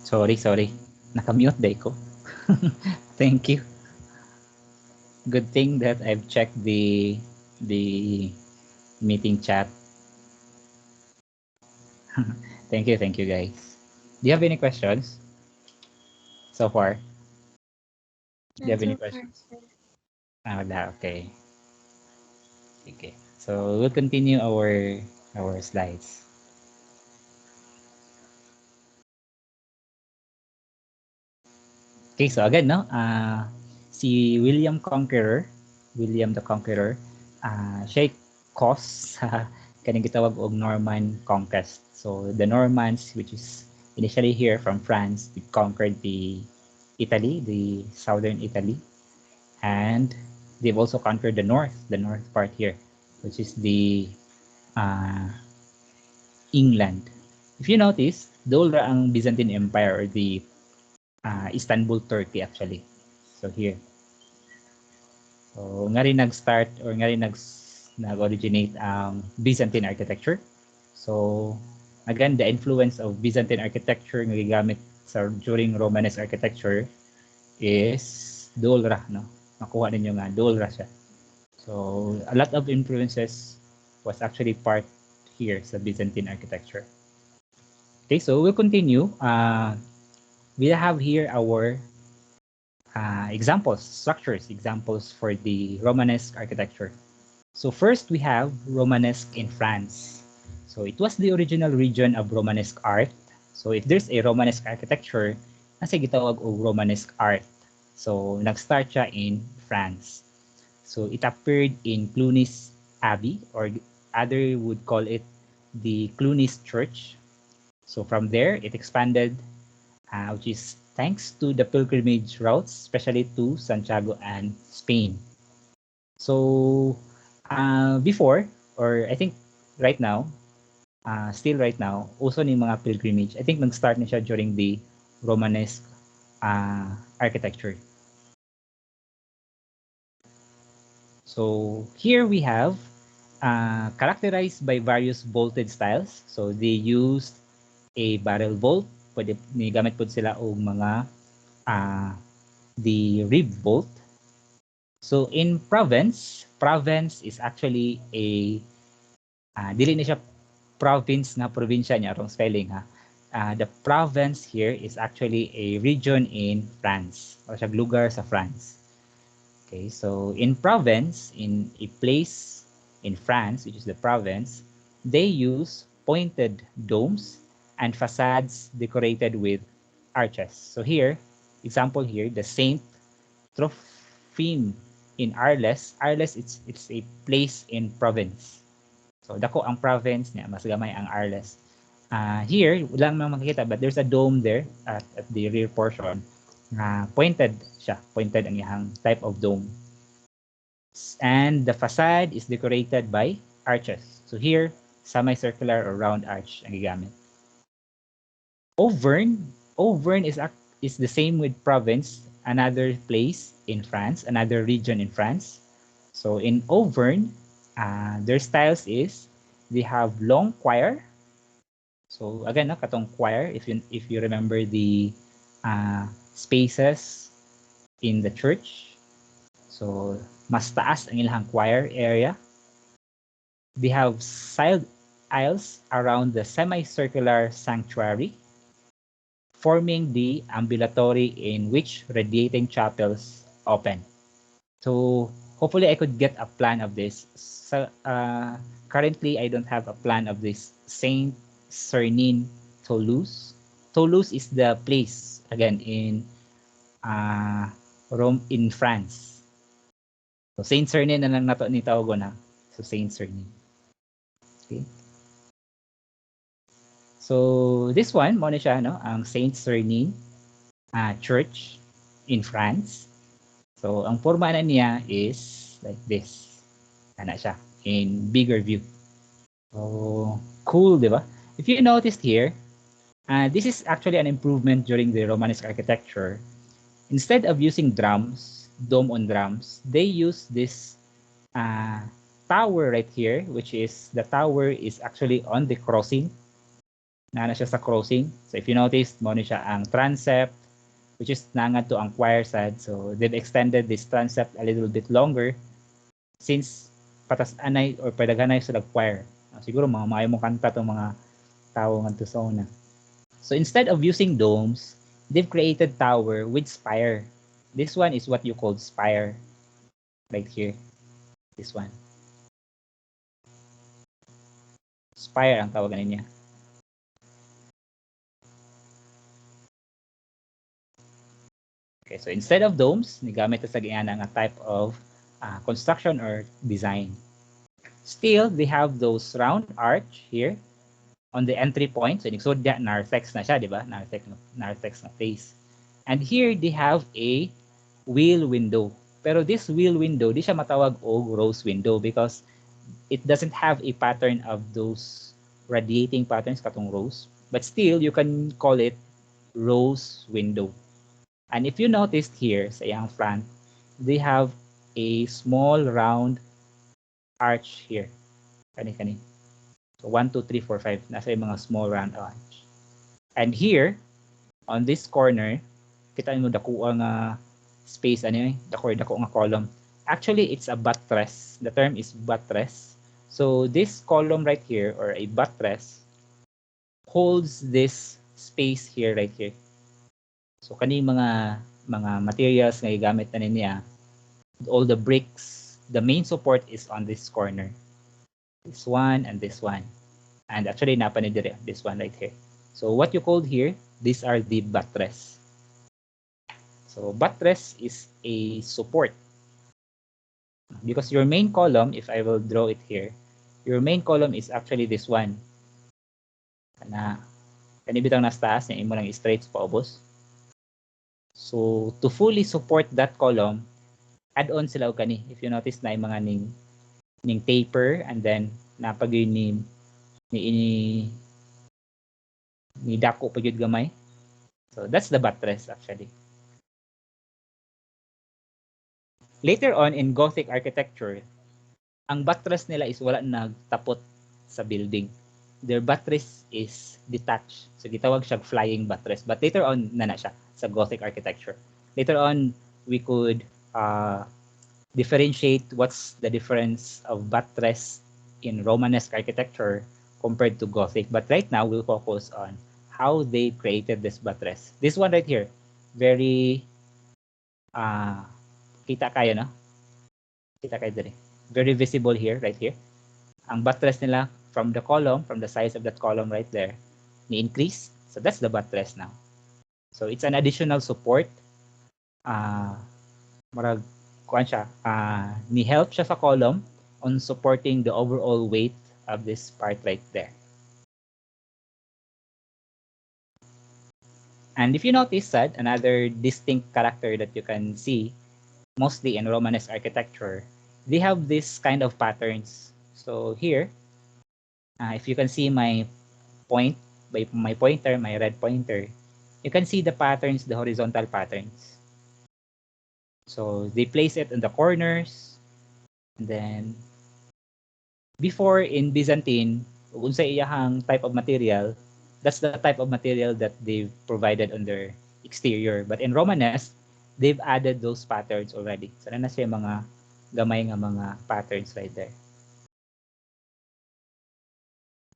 Sorry. Nakamute day ko. Thank you. Good thing that I've checked the meeting chat. Thank you guys. Do you have any questions so far? Do you Not have any so far, questions? sir. Ah, wala. Okay. Okay. So we'll continue our slides. Okay, so again, no, si William the Conqueror, siya cause sa kaning gitawag og Norman conquest. So the Normans, which is initially here from France, they conquered the Italy, the southern Italy, and they've also conquered the north part here, which is the uh, England. If you notice, dole ra ang Byzantine Empire or the Istanbul, Turkey actually. So here. So nga rin nag-start or nga rin nag-originate ang Byzantine architecture. So again, the influence of Byzantine architecture nga gigamit sa during Romanesque architecture is Dolra, no? Makuha ninyo nga Dolra siya. So a lot of influences was actually part here sa Byzantine architecture. Okay, so we'll continue. We have here our examples for the Romanesque architecture. So first we have Romanesque in France. So it was the original region of Romanesque art. So if there's a Romanesque architecture, nasa gitawag og Romanesque art. So nag-start siya in France. So it appeared in Cluny's Abbey, or other would call it the Cluny's Church. So from there, it expanded, which is thanks to the pilgrimage routes, especially to Santiago and Spain. So before, or I think right now, still right now, uso ni mga pilgrimage. I think nag-start na siya during the Romanesque architecture. So here we have characterized by various vaulted styles. So they used a barrel vault. Pwede gamit po sila og mga the rib vault. So in province is actually a dili na siya province na probinsya niya, wrong spelling ha. The province here is actually a region in France, o siya lugar sa France. Okay, so in province, in a place in France, which is the province, they use pointed domes and facades decorated with arches. So here, example here, the Saint Trophime in Arles. Arles, it's a place in province. So dako ang province niya, mas gamay ang Arles. Here, wala naman makikita, but there's a dome there at the rear portion. Pointed siya, pointed ang iyang type of dome. And the facade is decorated by arches. So here, semicircular or round arch ang gigamit. Auvergne is the same with province, another place in France, another region in France. So in Auvergne, their styles is they have long choir. So again, no, katong choir, if you remember the spaces in the church. So mas taas ang ilang choir area. They have side aisles around the semicircular sanctuary, forming the ambulatory in which radiating chapels open. So hopefully I could get a plan of this. So currently I don't have a plan of this Saint Sernin Toulouse. Toulouse is the place again in Rome in France. So Saint Sernin na lang nato ni tawag na. So Saint Sernin. Okay. So this one mo na siya no, ang Saint Sernin Church in France. So ang forma na niya is like this. Ana siya in bigger view. So cool, di ba? If you noticed here, this is actually an improvement during the Romanesque architecture. Instead of using drums, dome on drums, they use this tower right here, which is the tower is actually on the crossing. na siya sa crossing. So if you notice, mo ni siya ang transept, which is nangad to ang choir side. So they've extended this transept a little bit longer since patas anay or padaghanay sa choir. Siguro mga maayo mong kanta tong mga tao ngadto sa una. So instead of using domes, they've created tower with spire. This one is what you call spire. Right here. This one. Spire ang tawagan niya. Okay, so instead of domes, nigamit sa gayana nga type of construction or design. Still, they have those round arch here on the entry point. So, nigsod niya, narthex na siya, di ba? Narthex na face. And here, they have a wheel window. Pero this wheel window, di siya matawag og rose window because it doesn't have a pattern of those radiating patterns katong rose. But still, you can call it rose window. And if you noticed here sa iyang front, they have a small round arch here. Kani. So 1, 2, 3, 4, 5. Nasa yung mga small round arch. And here, on this corner, kita mo dako nga space, dako nga column. Actually, it's a buttress. The term is buttress. So this column right here, or a buttress, holds this space here, right here. So kani mga materials nga gigamit na niya, all the bricks, the main support is on this corner. This one and this one. And actually napa ni dire this one right here. So what you called here, these are the buttress. So buttress is a support. Because your main column, if I will draw it here, your main column is actually this one. Kani bitang nas taas, yung imo lang straight sa paubos. So, to fully support that column, add-on sila og kani. If you notice na yung mga ning taper and then napagay ni dako pa gyud gamay. So, that's the buttress actually. Later on in Gothic architecture, ang buttress nila is wala nagtapot sa building. Their buttress is detached. So, gitawag siya flying buttress. But later on, na siya sa Gothic architecture. Later on, we could differentiate what's the difference of buttress in Romanesque architecture compared to Gothic. But right now, we'll focus on how they created this buttress. This one right here, very, kita kayo, no? Kita kayo dito. Very visible here, right here. Ang buttress nila, from the column, from the size of that column right there, ni-increase. So that's the buttress now. So it's an additional support. Ni-help siya sa column on supporting the overall weight of this part right there. And if you notice that, another distinct character that you can see, mostly in Romanesque architecture, they have this kind of patterns. So here, if you can see my pointer, my red pointer, you can see the patterns, the horizontal patterns. So they place it in the corners. And then, before in Byzantine, kung sa iyahang type of material, that's the type of material that they've provided on their exterior. But in Romanesque, they've added those patterns already. So na siya mga gamay nga mga patterns right there.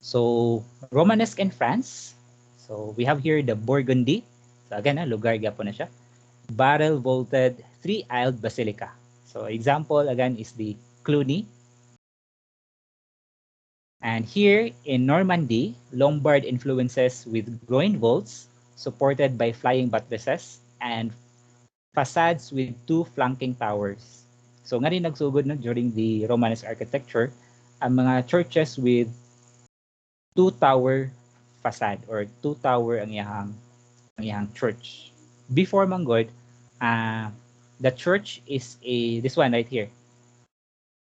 So, Romanesque in France. So, we have here the Burgundy. So, again, lugar po na siya. Barrel-vaulted, three-aisled basilica. So, example, again, is the Cluny. And here, in Normandy, Lombard influences with groin vaults, supported by flying buttresses, and facades with two flanking towers. So, nga rin nagsugod na during the Romanesque architecture, ang mga churches with two-tower facade or two-tower ang iyang church. Before manggod, the church is this one right here.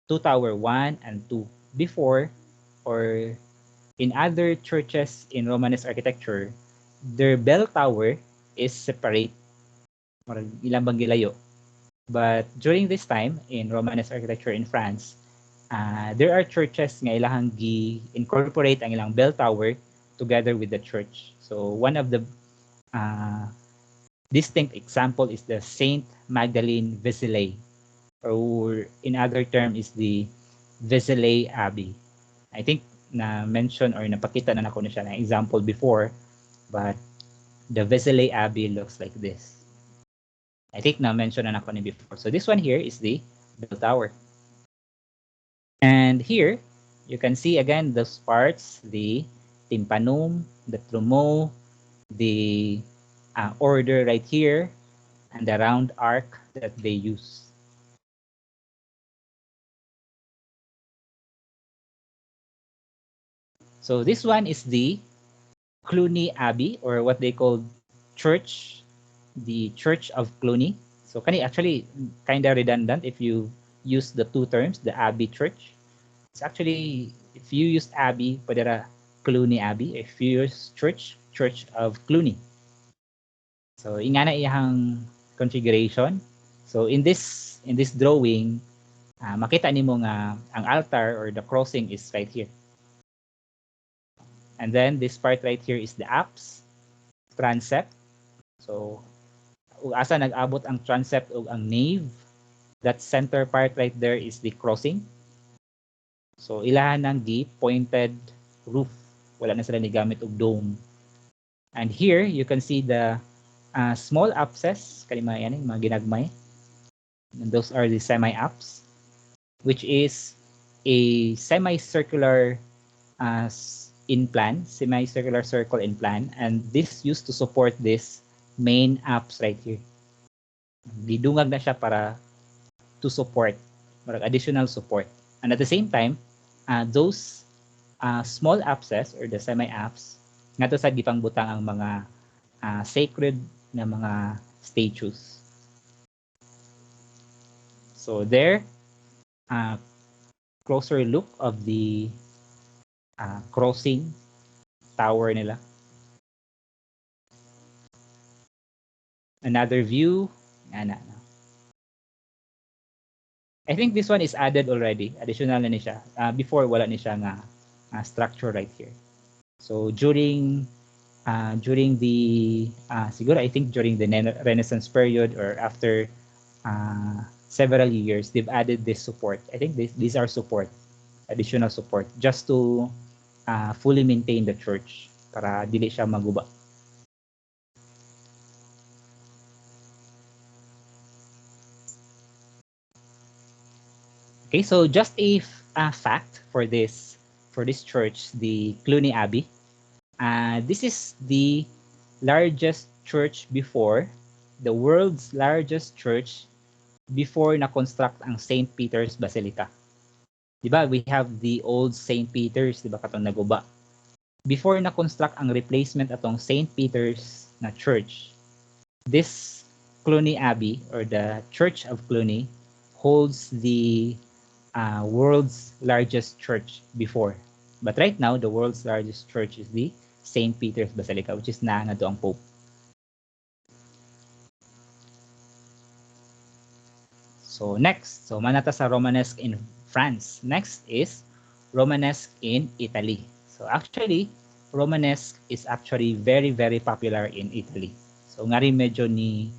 Two-tower 1 and 2. Before, or in other churches in Romanesque architecture, their bell tower is separate. Ilang bang gilayo. But during this time, in Romanesque architecture in France, there are churches nga ilahang gi-incorporate ang ilang bell tower together with the church. So one of the distinct example is the Saint Magdalene Vézelay, or in other term is the Vézelay Abbey. I think na mention or napakita na nako na siya na example before, but the Vézelay Abbey looks like this. I think na mention na nako ni before. So this one here is the bell tower. And here you can see again those parts, the tympanum, the trumeau, the order right here, and the round arc that they use. So this one is the Cluny Abbey, or what they call church, the Church of Cluny. So actually kind of redundant if you use the two terms, the Abbey Church. It's actually, if you use Abbey, pwede ra Cluny Abbey. If you use Church, Church of Cluny. So inga na iyang configuration. So in this drawing, makita nimo nga ang altar or the crossing is right here. And then this part right here is the apse, transept. So asa nag-abot ang transept o ang nave, that center part right there is the crossing. So ilahan ng pointed roof. Wala na sila ni gamit og dome. And here you can see the small apses, kanima yan mga ginagmay. And those are the semi-apse, which is a semicircular in plan, semicircular circle in plan, and this used to support this main apse right here. Gidungag na siya para to support, additional support. And at the same time, those small apses or the semi-apse, nga to sa gipangbutang ang mga sacred na mga statues. So there, closer look of the crossing tower nila. Another view. I think this one is added already. Additional na ni siya. Before, wala ni siya nga structure right here. So during the siguro I think during the Renaissance period or after several years, they've added this support. I think these are support, additional support, just to fully maintain the church para dili siya maguba. Okay, so just a fact for this church, the Cluny Abbey. This is the largest church before, the world's largest church before na-construct ang St. Peter's Basilica. Diba, we have the old St. Peter's, diba, katong naguba. Before na-construct ang replacement atong St. Peter's na church, this Cluny Abbey, or the Church of Cluny, holds the world's largest church before. But right now, the world's largest church is the St. Peter's Basilica, which is na nga do ang Pope. So next, so manata sa Romanesque in France. Next is Romanesque in Italy. So actually, Romanesque is actually very, very popular in Italy. So nga rin medyo ni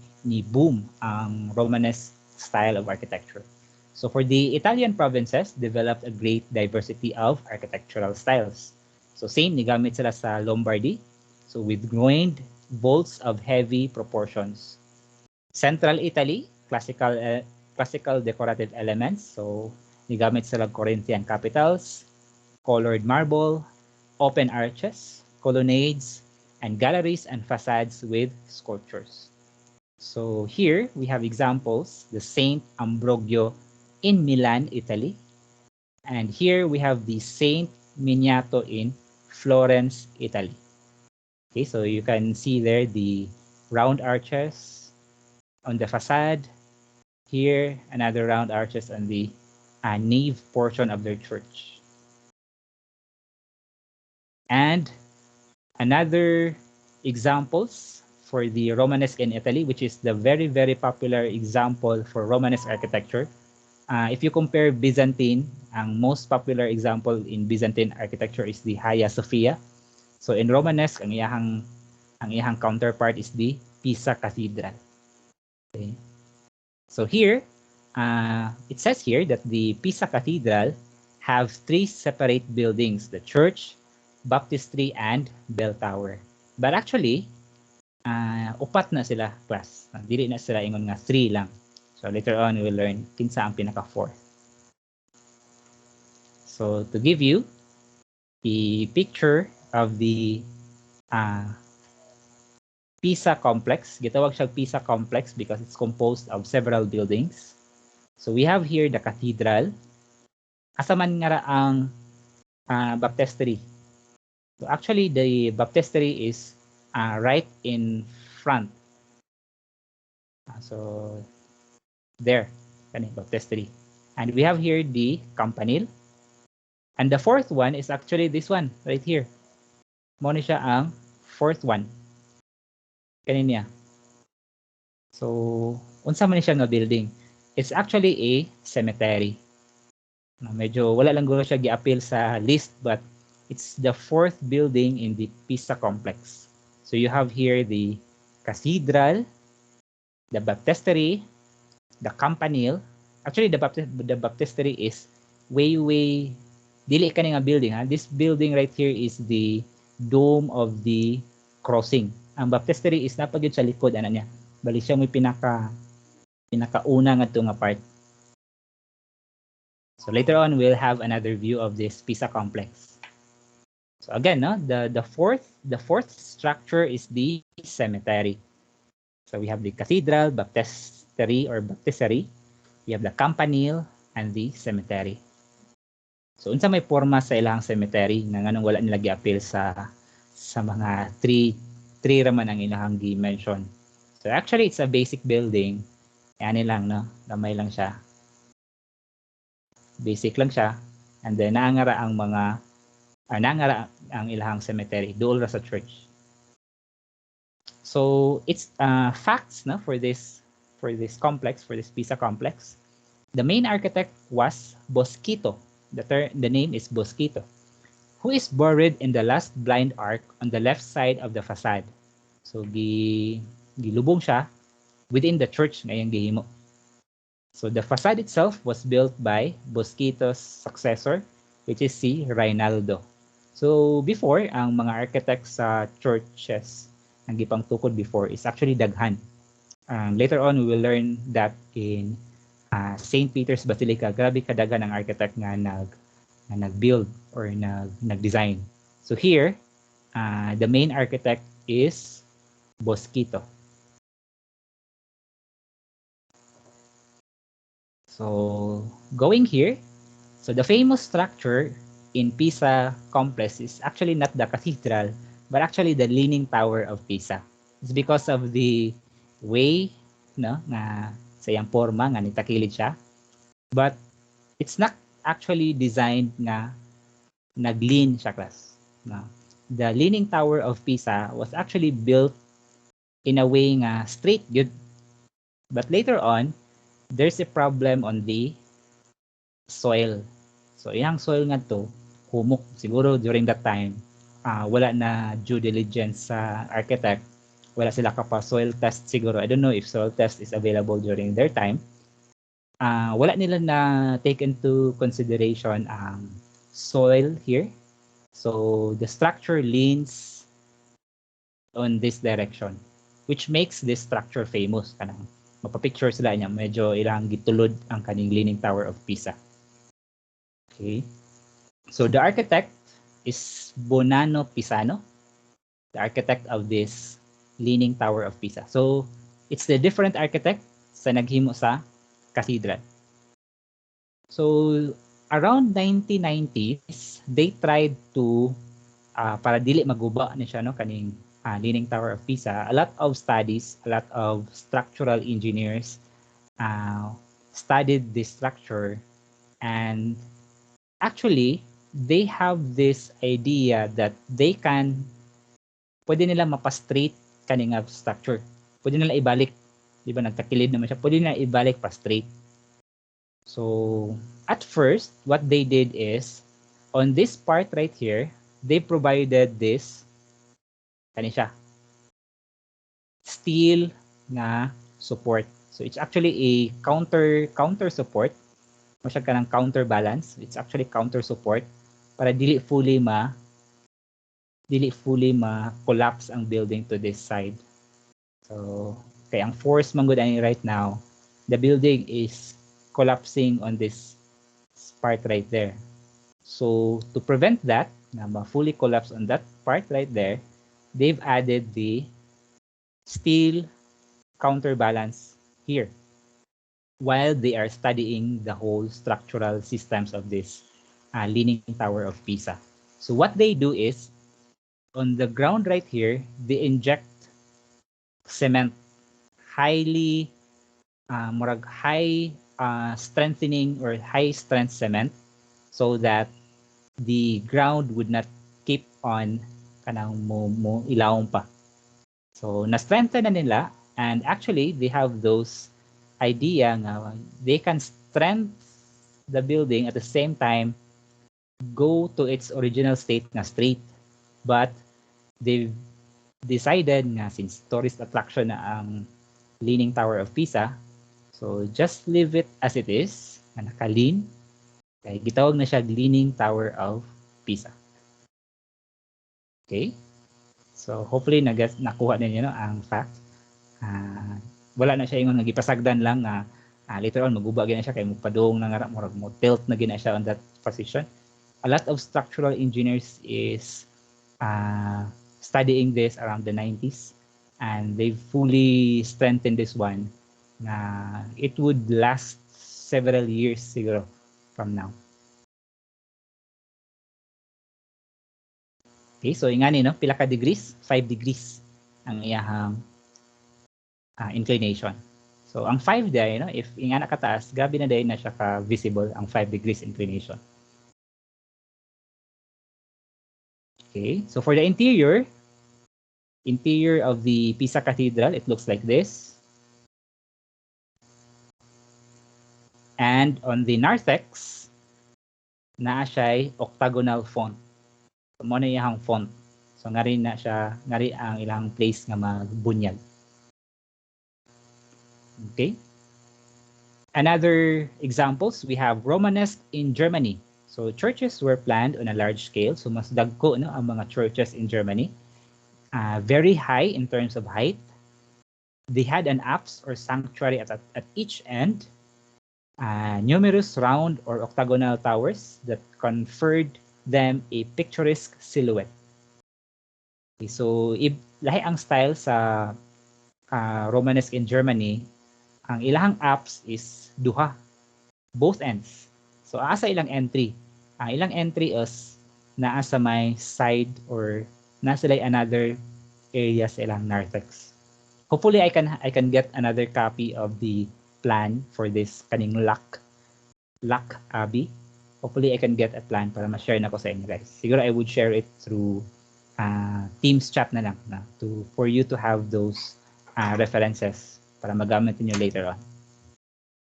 boom ang Romanesque style of architecture. So for the Italian provinces, developed a great diversity of architectural styles. So same, nigamit sila sa Lombardy. So with groined vaults of heavy proportions. Central Italy, classical decorative elements. So nigamit sila Corinthian capitals, colored marble, open arches, colonnades, and galleries and facades with sculptures. So here we have examples, the Saint Ambrogio in Milan, Italy. And here we have the Saint Miniato in Florence, Italy. Okay, so you can see there the round arches on the facade. Here, another round arches on the nave portion of their church. And another examples for the Romanesque in Italy, which is the very, very popular example for Romanesque architecture. If you compare Byzantine, ang most popular example in Byzantine architecture is the Hagia Sophia. So in Romanesque, ang iyahang counterpart is the Pisa Cathedral. Okay. So here, it says here that the Pisa Cathedral have 3 separate buildings: the church, baptistry, and bell tower. But actually, upat na sila, class. Dili na sila ingon nga 3 lang. So later on, we will learn kinsa ang pinaka 4. So to give you a picture of the Pisa complex, gitawag siya Pisa complex because it's composed of several buildings. So we have here the cathedral. Asa man nga ang baptistry. So actually, the baptistry is right in front. So there, baptistry. And we have here the campanile. And the fourth one is actually this one right here. Mo ni siya ang fourth one. Kanina. So, unsa man ni siya nga building? It's actually a cemetery. Medyo wala lang guro siya gi-appeal sa list, but it's the fourth building in the Pisa complex. So you have here the cathedral, the baptistry, the campanile. Actually, the baptistry is way dili ka nga building, ha. This building right here is the dome of the crossing. Ang baptistry is napagid sa likod ana niya. Bali siya may pinakauna nga part. So later on, we'll have another view of this Pisa complex. So again, no, the fourth structure is the cemetery. So we have the cathedral, baptistry or baptistry. We have the campanile and the cemetery. So unsa may porma sa ilang cemetery na nganong wala nila gi-appeal sa mga three raman ang ilang gi-mention. So actually, it's a basic building. Yan lang, no? Lamay lang siya. Basic lang siya. And then naangara ang ilahang cemetery dool ra sa church. So it's facts, no, for this complex, for this Pisa complex. The main architect was Bosquito. The name is Bosquito, who is buried in the last blind arc on the left side of the facade. So gilubong siya within the church ngayong gihimo. So the facade itself was built by Bosquito's successor, which is si Reynaldo. So before, ang mga architects sa churches ang gipang tukod before is actually daghan. Later on, we will learn that in St. Peter's Basilica, grabe kadaghan ang architect nga nag-build or nag-design. So here, the main architect is Bosquito. So going here, so the famous structure in Pisa complex is actually not the cathedral, but actually the Leaning Tower of Pisa. It's because of the way, no, na sa iyang porma nga nitakilid siya. But it's not actually designed na nag-lean siya, class. No. The Leaning Tower of Pisa was actually built in a way nga straight good. But later on, there's a problem on the soil. So iyang soil nga to, humok siguro during that time. Wala na due diligence sa architect. Wala sila soil test siguro. I don't know if soil test is available during their time. Wala nila na take into consideration ang soil here. So the structure leans on this direction, which makes this structure famous. Kanang mapapicture sila niya, medyo ilang gitulod ang kaning Leaning Tower of Pisa. Okay. So the architect is Bonanno Pisano, the architect of this Leaning Tower of Pisa. So it's the different architect sa naghimo sa cathedral. So around 1990s, they tried to para dili maguba ni siya, no, kaning Leaning Tower of Pisa. A lot of studies, a lot of structural engineers studied this structure, and actually they have this idea that pwede nila mapastraight kaning structure. Pwede nila ibalik, di ba, nagtakilid naman siya, pwede nila ibalik pa straight. So at first, what they did is, on this part right here, they provided this Kani siya. Steel nga support. So it's actually a counter support. Masyad ka ng counterbalance. It's actually counter support para dili fully collapse ang building to this side. So kaya ang force man gud ani right now, the building is collapsing on this part right there. So to prevent that, na fully collapse on that part right there, they've added the steel counterbalance here while they are studying the whole structural systems of this Leaning Tower of Pisa. So what they do is, on the ground right here, they inject cement, highly high strengthening or high strength cement, so that the ground would not keep on kanang mo ilawom pa. So na-strengthen na nila, and actually they have those idea nga they can strengthen the building at the same time go to its original state na straight. But they've decided nga since tourist attraction na ang Leaning Tower of Pisa, so just leave it as it is, na naka-lean. Kaya gitawag na siya Leaning Tower of Pisa. Okay? So hopefully nakuha ninyo no, ang fact. Wala na siya yung nagipasagdan lang nga later on maguba gina siya kay magpadung na nga murag mo tilt na gina siya on that position. A lot of structural engineers is studying this around the 90s, and they fully strengthened this one na it would last several years siguro from now. Okay, so ingani no, pila ka degrees? 5 degrees ang iyahang inclination. So ang 5 day no, if ingana kataas, gabi na day na siya ka visible ang 5 degrees inclination. Okay, so for the interior of the Pisa Cathedral, it looks like this. And on the narthex, naa siya'y octagonal font. So mo na iyang font. So ngari na siya, ngari ang ilang place nga magbunyag. Okay. Another examples, we have Romanesque in Germany. So churches were planned on a large scale. So mas dagko no ang mga churches in Germany. Very high in terms of height. They had an apse or sanctuary at each end. Numerous round or octagonal towers that conferred them a picturesque silhouette. Okay, so lahi ang style sa Romanesque in Germany, ang ilang apse is duha, both ends. So asa ilang entry? Ang ilang entry is naa sa may side or nasa lay another area sa ilang narthex. Hopefully I can get another copy of the plan for this kaning Lac Abbey. Hopefully I can get a plan para ma-share na ko sa inyo guys. Siguro I would share it through Teams chat na lang for you to have those references para magamit niyo later on.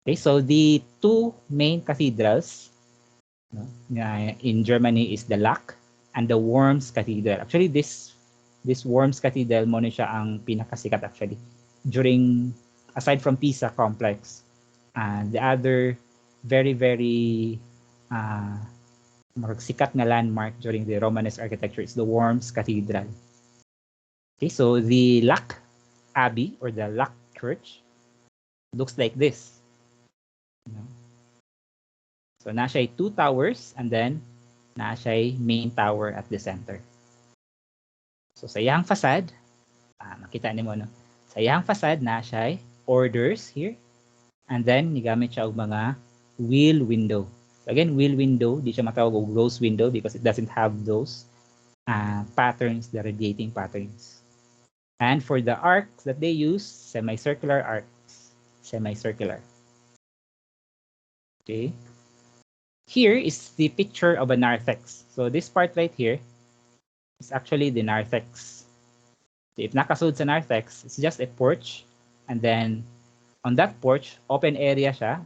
Okay, so the two main cathedrals in Germany is the Lac and the Worms Cathedral. Actually, this Worms Cathedral mo na siya ang pinakasikat actually during, aside from Pisa complex, the other very sikat na landmark during the Romanesque architecture is the Worms Cathedral. Okay, so the Lac Abbey or the Lac Church looks like this. So na siya 2 towers and then na siya main tower at the center. So sa iyang facade, makita nimo no. Sa iyang facade na siya orders here, and then nigamit siya og mga wheel window. Again, wheel window, di siya matawag og rose window because it doesn't have those patterns, the radiating patterns. And for the arcs that they use, semicircular arcs. Semicircular. Okay. Here is the picture of a narthex. So this part right here is actually the narthex. So if nakasud sa narthex, it's just a porch, and then on that porch, open area siya,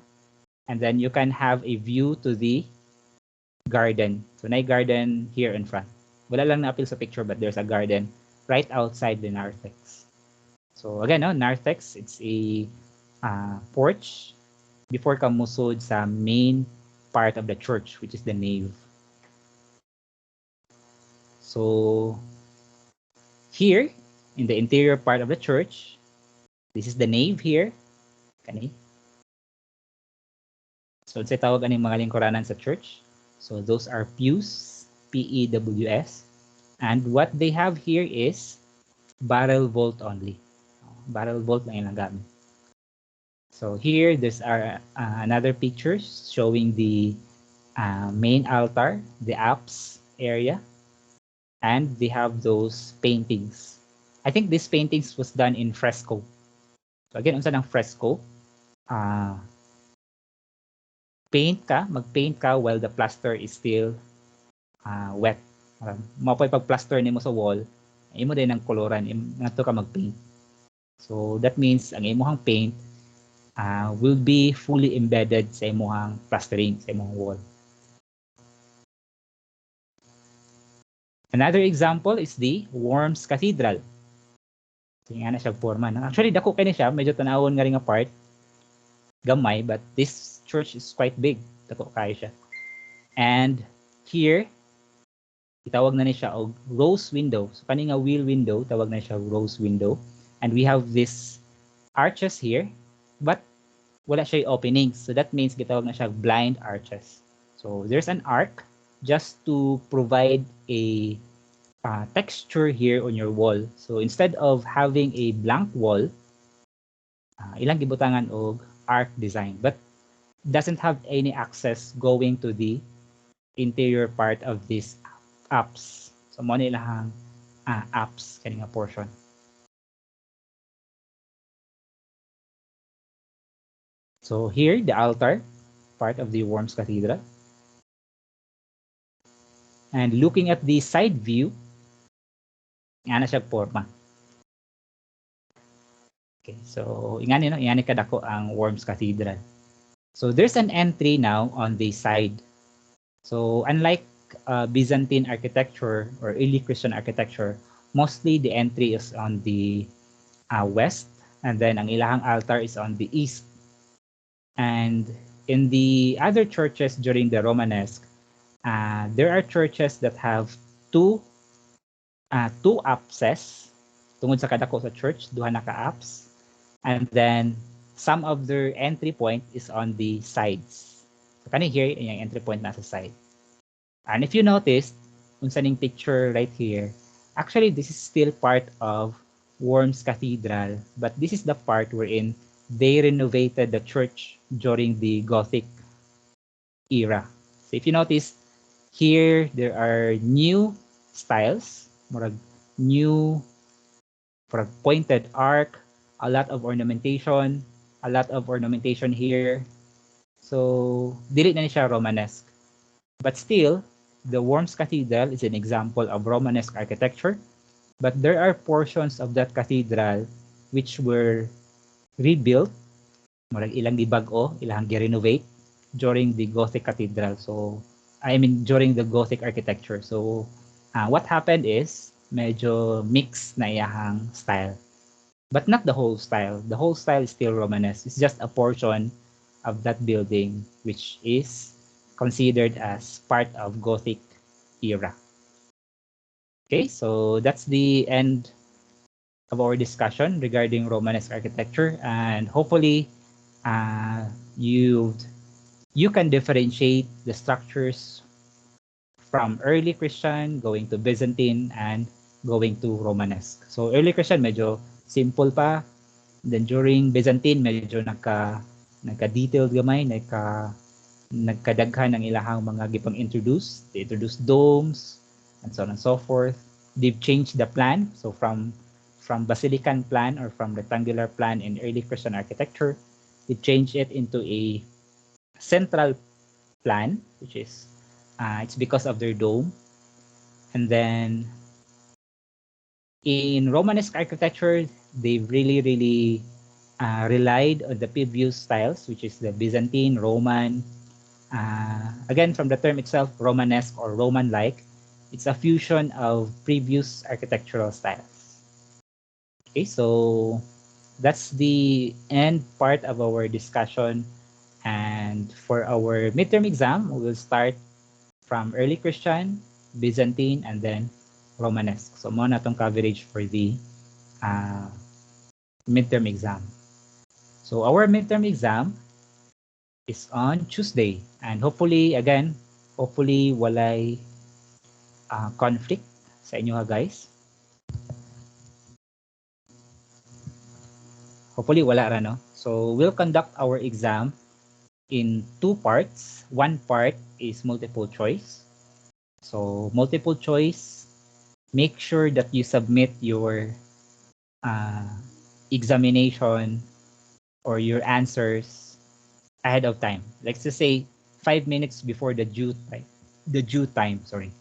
and then you can have a view to the garden. So na garden here in front. Wala lang na-appeal sa picture, but there's a garden right outside the narthex. So again, no, narthex, it's a porch before ka musod sa main part of the church, which is the nave. So here, in the interior part of the church, this is the nave here. Kani. So sa tawag aning mga lingkuranan sa church. So those are pews, P-E-W-S. And what they have here is barrel vault only. Barrel vault lang yung gamit. So here, there's another picture showing the main altar, the apse area, and they have those paintings. I think these paintings was done in fresco. So again, unsa ng fresco? Mag-paint ka while the plaster is still wet. Mapoy pag-plaster nimo sa wall, imo din ang koloran, ngadto ka mag-paint. So that means ang imong paint will be fully embedded sa imong plastering, sa imong wall. Another example is the Worms Cathedral. So nga na siya forma. Actually, dako kay siya, medyo tanawon nga rin nga part. Gamay, but this church is quite big. Dako kayo siya. And here, itawag na ni siya og rose window. So kani nga wheel window, tawag na siya rose window. And we have this arches here, but wala siya opening. So that means gitawag na siya blind arches. So there's an arc just to provide a texture here on your wall. So instead of having a blank wall, ilang gibutangan og arc design, but doesn't have any access going to the interior part of this apse. So mo ni ilang apse kani nga portion. So here, the altar, part of the Worms Cathedral. And looking at the side view, nga na siya forma. Okay, so ingani kadako ang Worms Cathedral. So there's an entry now on the side. So unlike Byzantine architecture or early Christian architecture, mostly the entry is on the west, and then ang ilahang altar is on the east. And in the other churches during the Romanesque, there are churches that have two apses tungod sa kadako sa church, duha na ka apse, and then some of their entry point is on the sides. So kani here yung entry point nasa side. And if you notice, unsa ning picture right here, actually this is still part of Worms Cathedral, but this is the part wherein they renovated the church during the Gothic era. So if you notice, here there are new styles, new pointed arc, a lot of ornamentation here. So dili na siya Romanesque. But still, the Worms Cathedral is an example of Romanesque architecture, but there are portions of that cathedral which were rebuilt, ilang gibag-o, ilang gi-renovate during the Gothic cathedral. So, during the Gothic architecture. So, what happened is, medyo mixed na iyahang style. But not the whole style. The whole style is still Romanesque. It's just a portion of that building which is considered as part of Gothic era. Okay, so that's the end of our discussion regarding Romanesque architecture, and hopefully you can differentiate the structures from early Christian going to Byzantine and going to Romanesque. So early Christian medyo simple pa, then during Byzantine medyo nagka-detailed gamay, nagkadaghan ng ilahang mga gipang introduce. They introduced domes and so on and so forth. They've changed the plan, so from basilican plan or from rectangular plan in early Christian architecture, they changed it into a central plan, which is it's because of their dome. And then in Romanesque architecture, they really relied on the previous styles, which is the Byzantine, Roman. Again, from the term itself, Romanesque or Roman-like, it's a fusion of previous architectural styles. Okay, so that's the end part of our discussion. And for our midterm exam, we will start from early Christian, Byzantine, and then Romanesque. So mo na tong coverage for the uh, midterm exam. So our midterm exam is on Tuesday. And hopefully, again, hopefully walay conflict sa inyo ha guys. Hopefully wala ra no. So we'll conduct our exam in two parts. One part is multiple choice. So multiple choice, make sure that you submit your uh, examination or your answers ahead of time. Let's just say 5 minutes before the due time. The due time, sorry.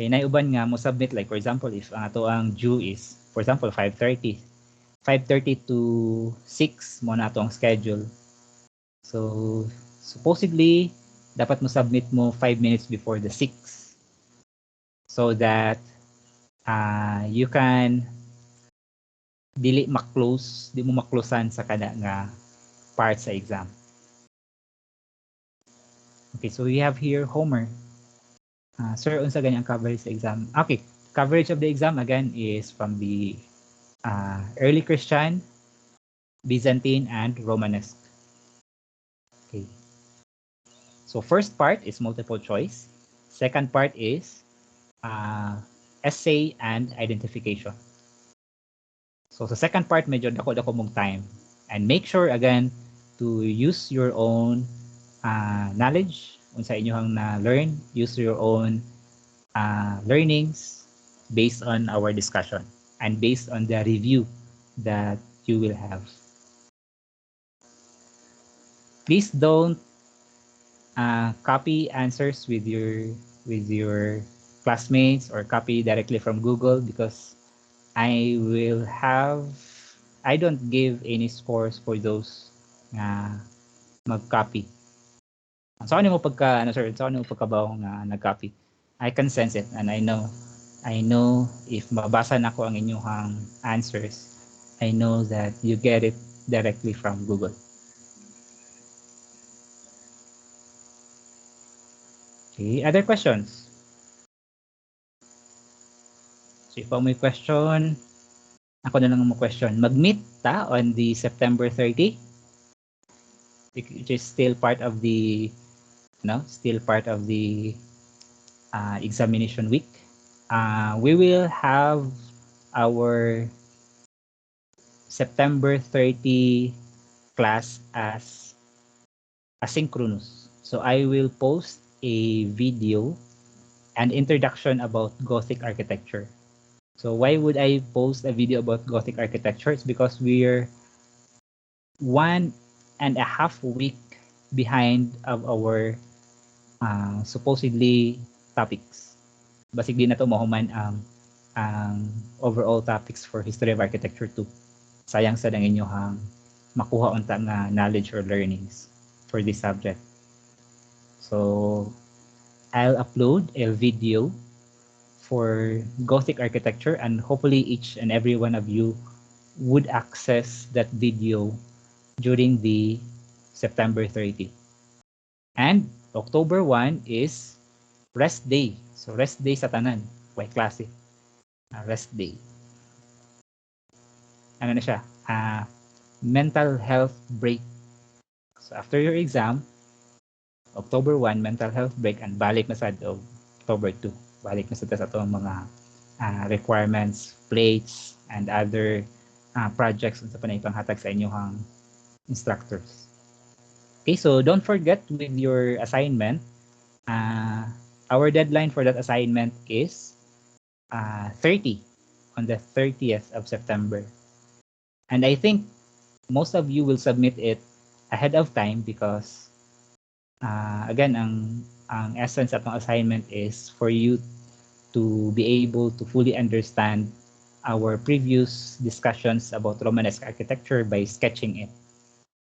Kay naiuban nga mo submit like for example if ato ang due is for example 5:30. 5:30 to 6 mo na ato ang schedule. So supposedly dapat mo submit mo 5 minutes before the 6 so that you can dili di mo maklosan sa kada nga part sa exam. Okay, so we have here Homer. Sir, unsa gani ang coverage sa exam? Okay, coverage of the exam again is from the early Christian, Byzantine, and Romanesque. Okay. So first part is multiple choice. Second part is essay and identification. So sa second part, medyo dako-dako mong time. And make sure again to use your own knowledge unsa inyong na-learn, use your own learnings based on our discussion and based on the review that you will have. Please don't copy answers with your classmates or copy directly from Google because I don't give any scores for those mag-copy. So ano mo pagka pagkabaw nga nag-copy? I can sense it and I know if mabasa na ko ang inyong answers, I know that you get it directly from Google. Okay, other questions? So if may question, ako na lang mo question. Mag-meet ta on the September 30, which is still part of the examination week. We will have our September 30 class as asynchronous. So I will post a video and introduction about Gothic architecture. So why would I post a video about Gothic architecture? It's because we're 1.5 week behind of our supposedly topics. Basig di na to mahuman ang overall topics for history of architecture 2. Sayang sa dang inyohang makuha unta nga knowledge or learnings for this subject. So I'll upload a video for Gothic architecture and hopefully each and every one of you would access that video during the September 30. And October 1 is rest day. So rest day sa tanan. Why klase? Rest day. Ano na siya? Mental health break. So after your exam, October 1, mental health break and balik na sa October 2. Balik na sa itong mga requirements, plates, and other projects sa panay panghatag sa inyong instructors. Okay, so don't forget with your assignment, our deadline for that assignment is 30 on the 30th of September. And I think most of you will submit it ahead of time because again, ang essence of ang assignment is for you to be able to fully understand our previous discussions about Romanesque architecture by sketching it.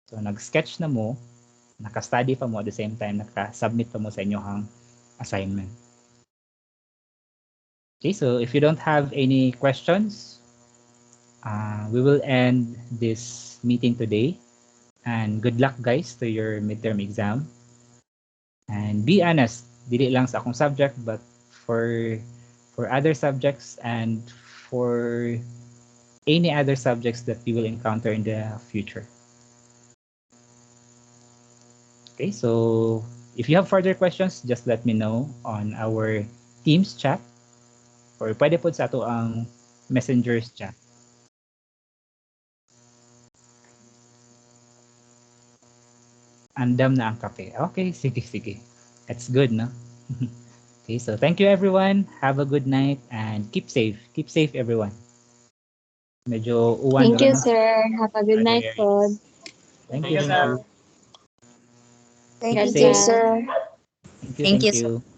So nag-sketch na mo, naka-study pa mo at the same time, naka-submit pa mo sa inyong assignment. Okay, so if you don't have any questions, We will end this meeting today. And good luck guys to your midterm exam. And be honest, dili lang sa akong subject but for other subjects and for any other subjects that you will encounter in the future. Okay, so if you have further questions, just let me know on our Teams chat or pwede po sa ato ang Messengers chat. Andam na ang kape. Okay, sige, sige. That's good, no? Okay, so thank you everyone. Have a good night and keep safe. Keep safe everyone. Medyo Thank you, uwan-uwan sir. Have a good other night po. areas. Thank Thank you, you, thank sir. you. Thank Keep you, God bless. safe. sir. Thank you, Thank thank you, sir. you.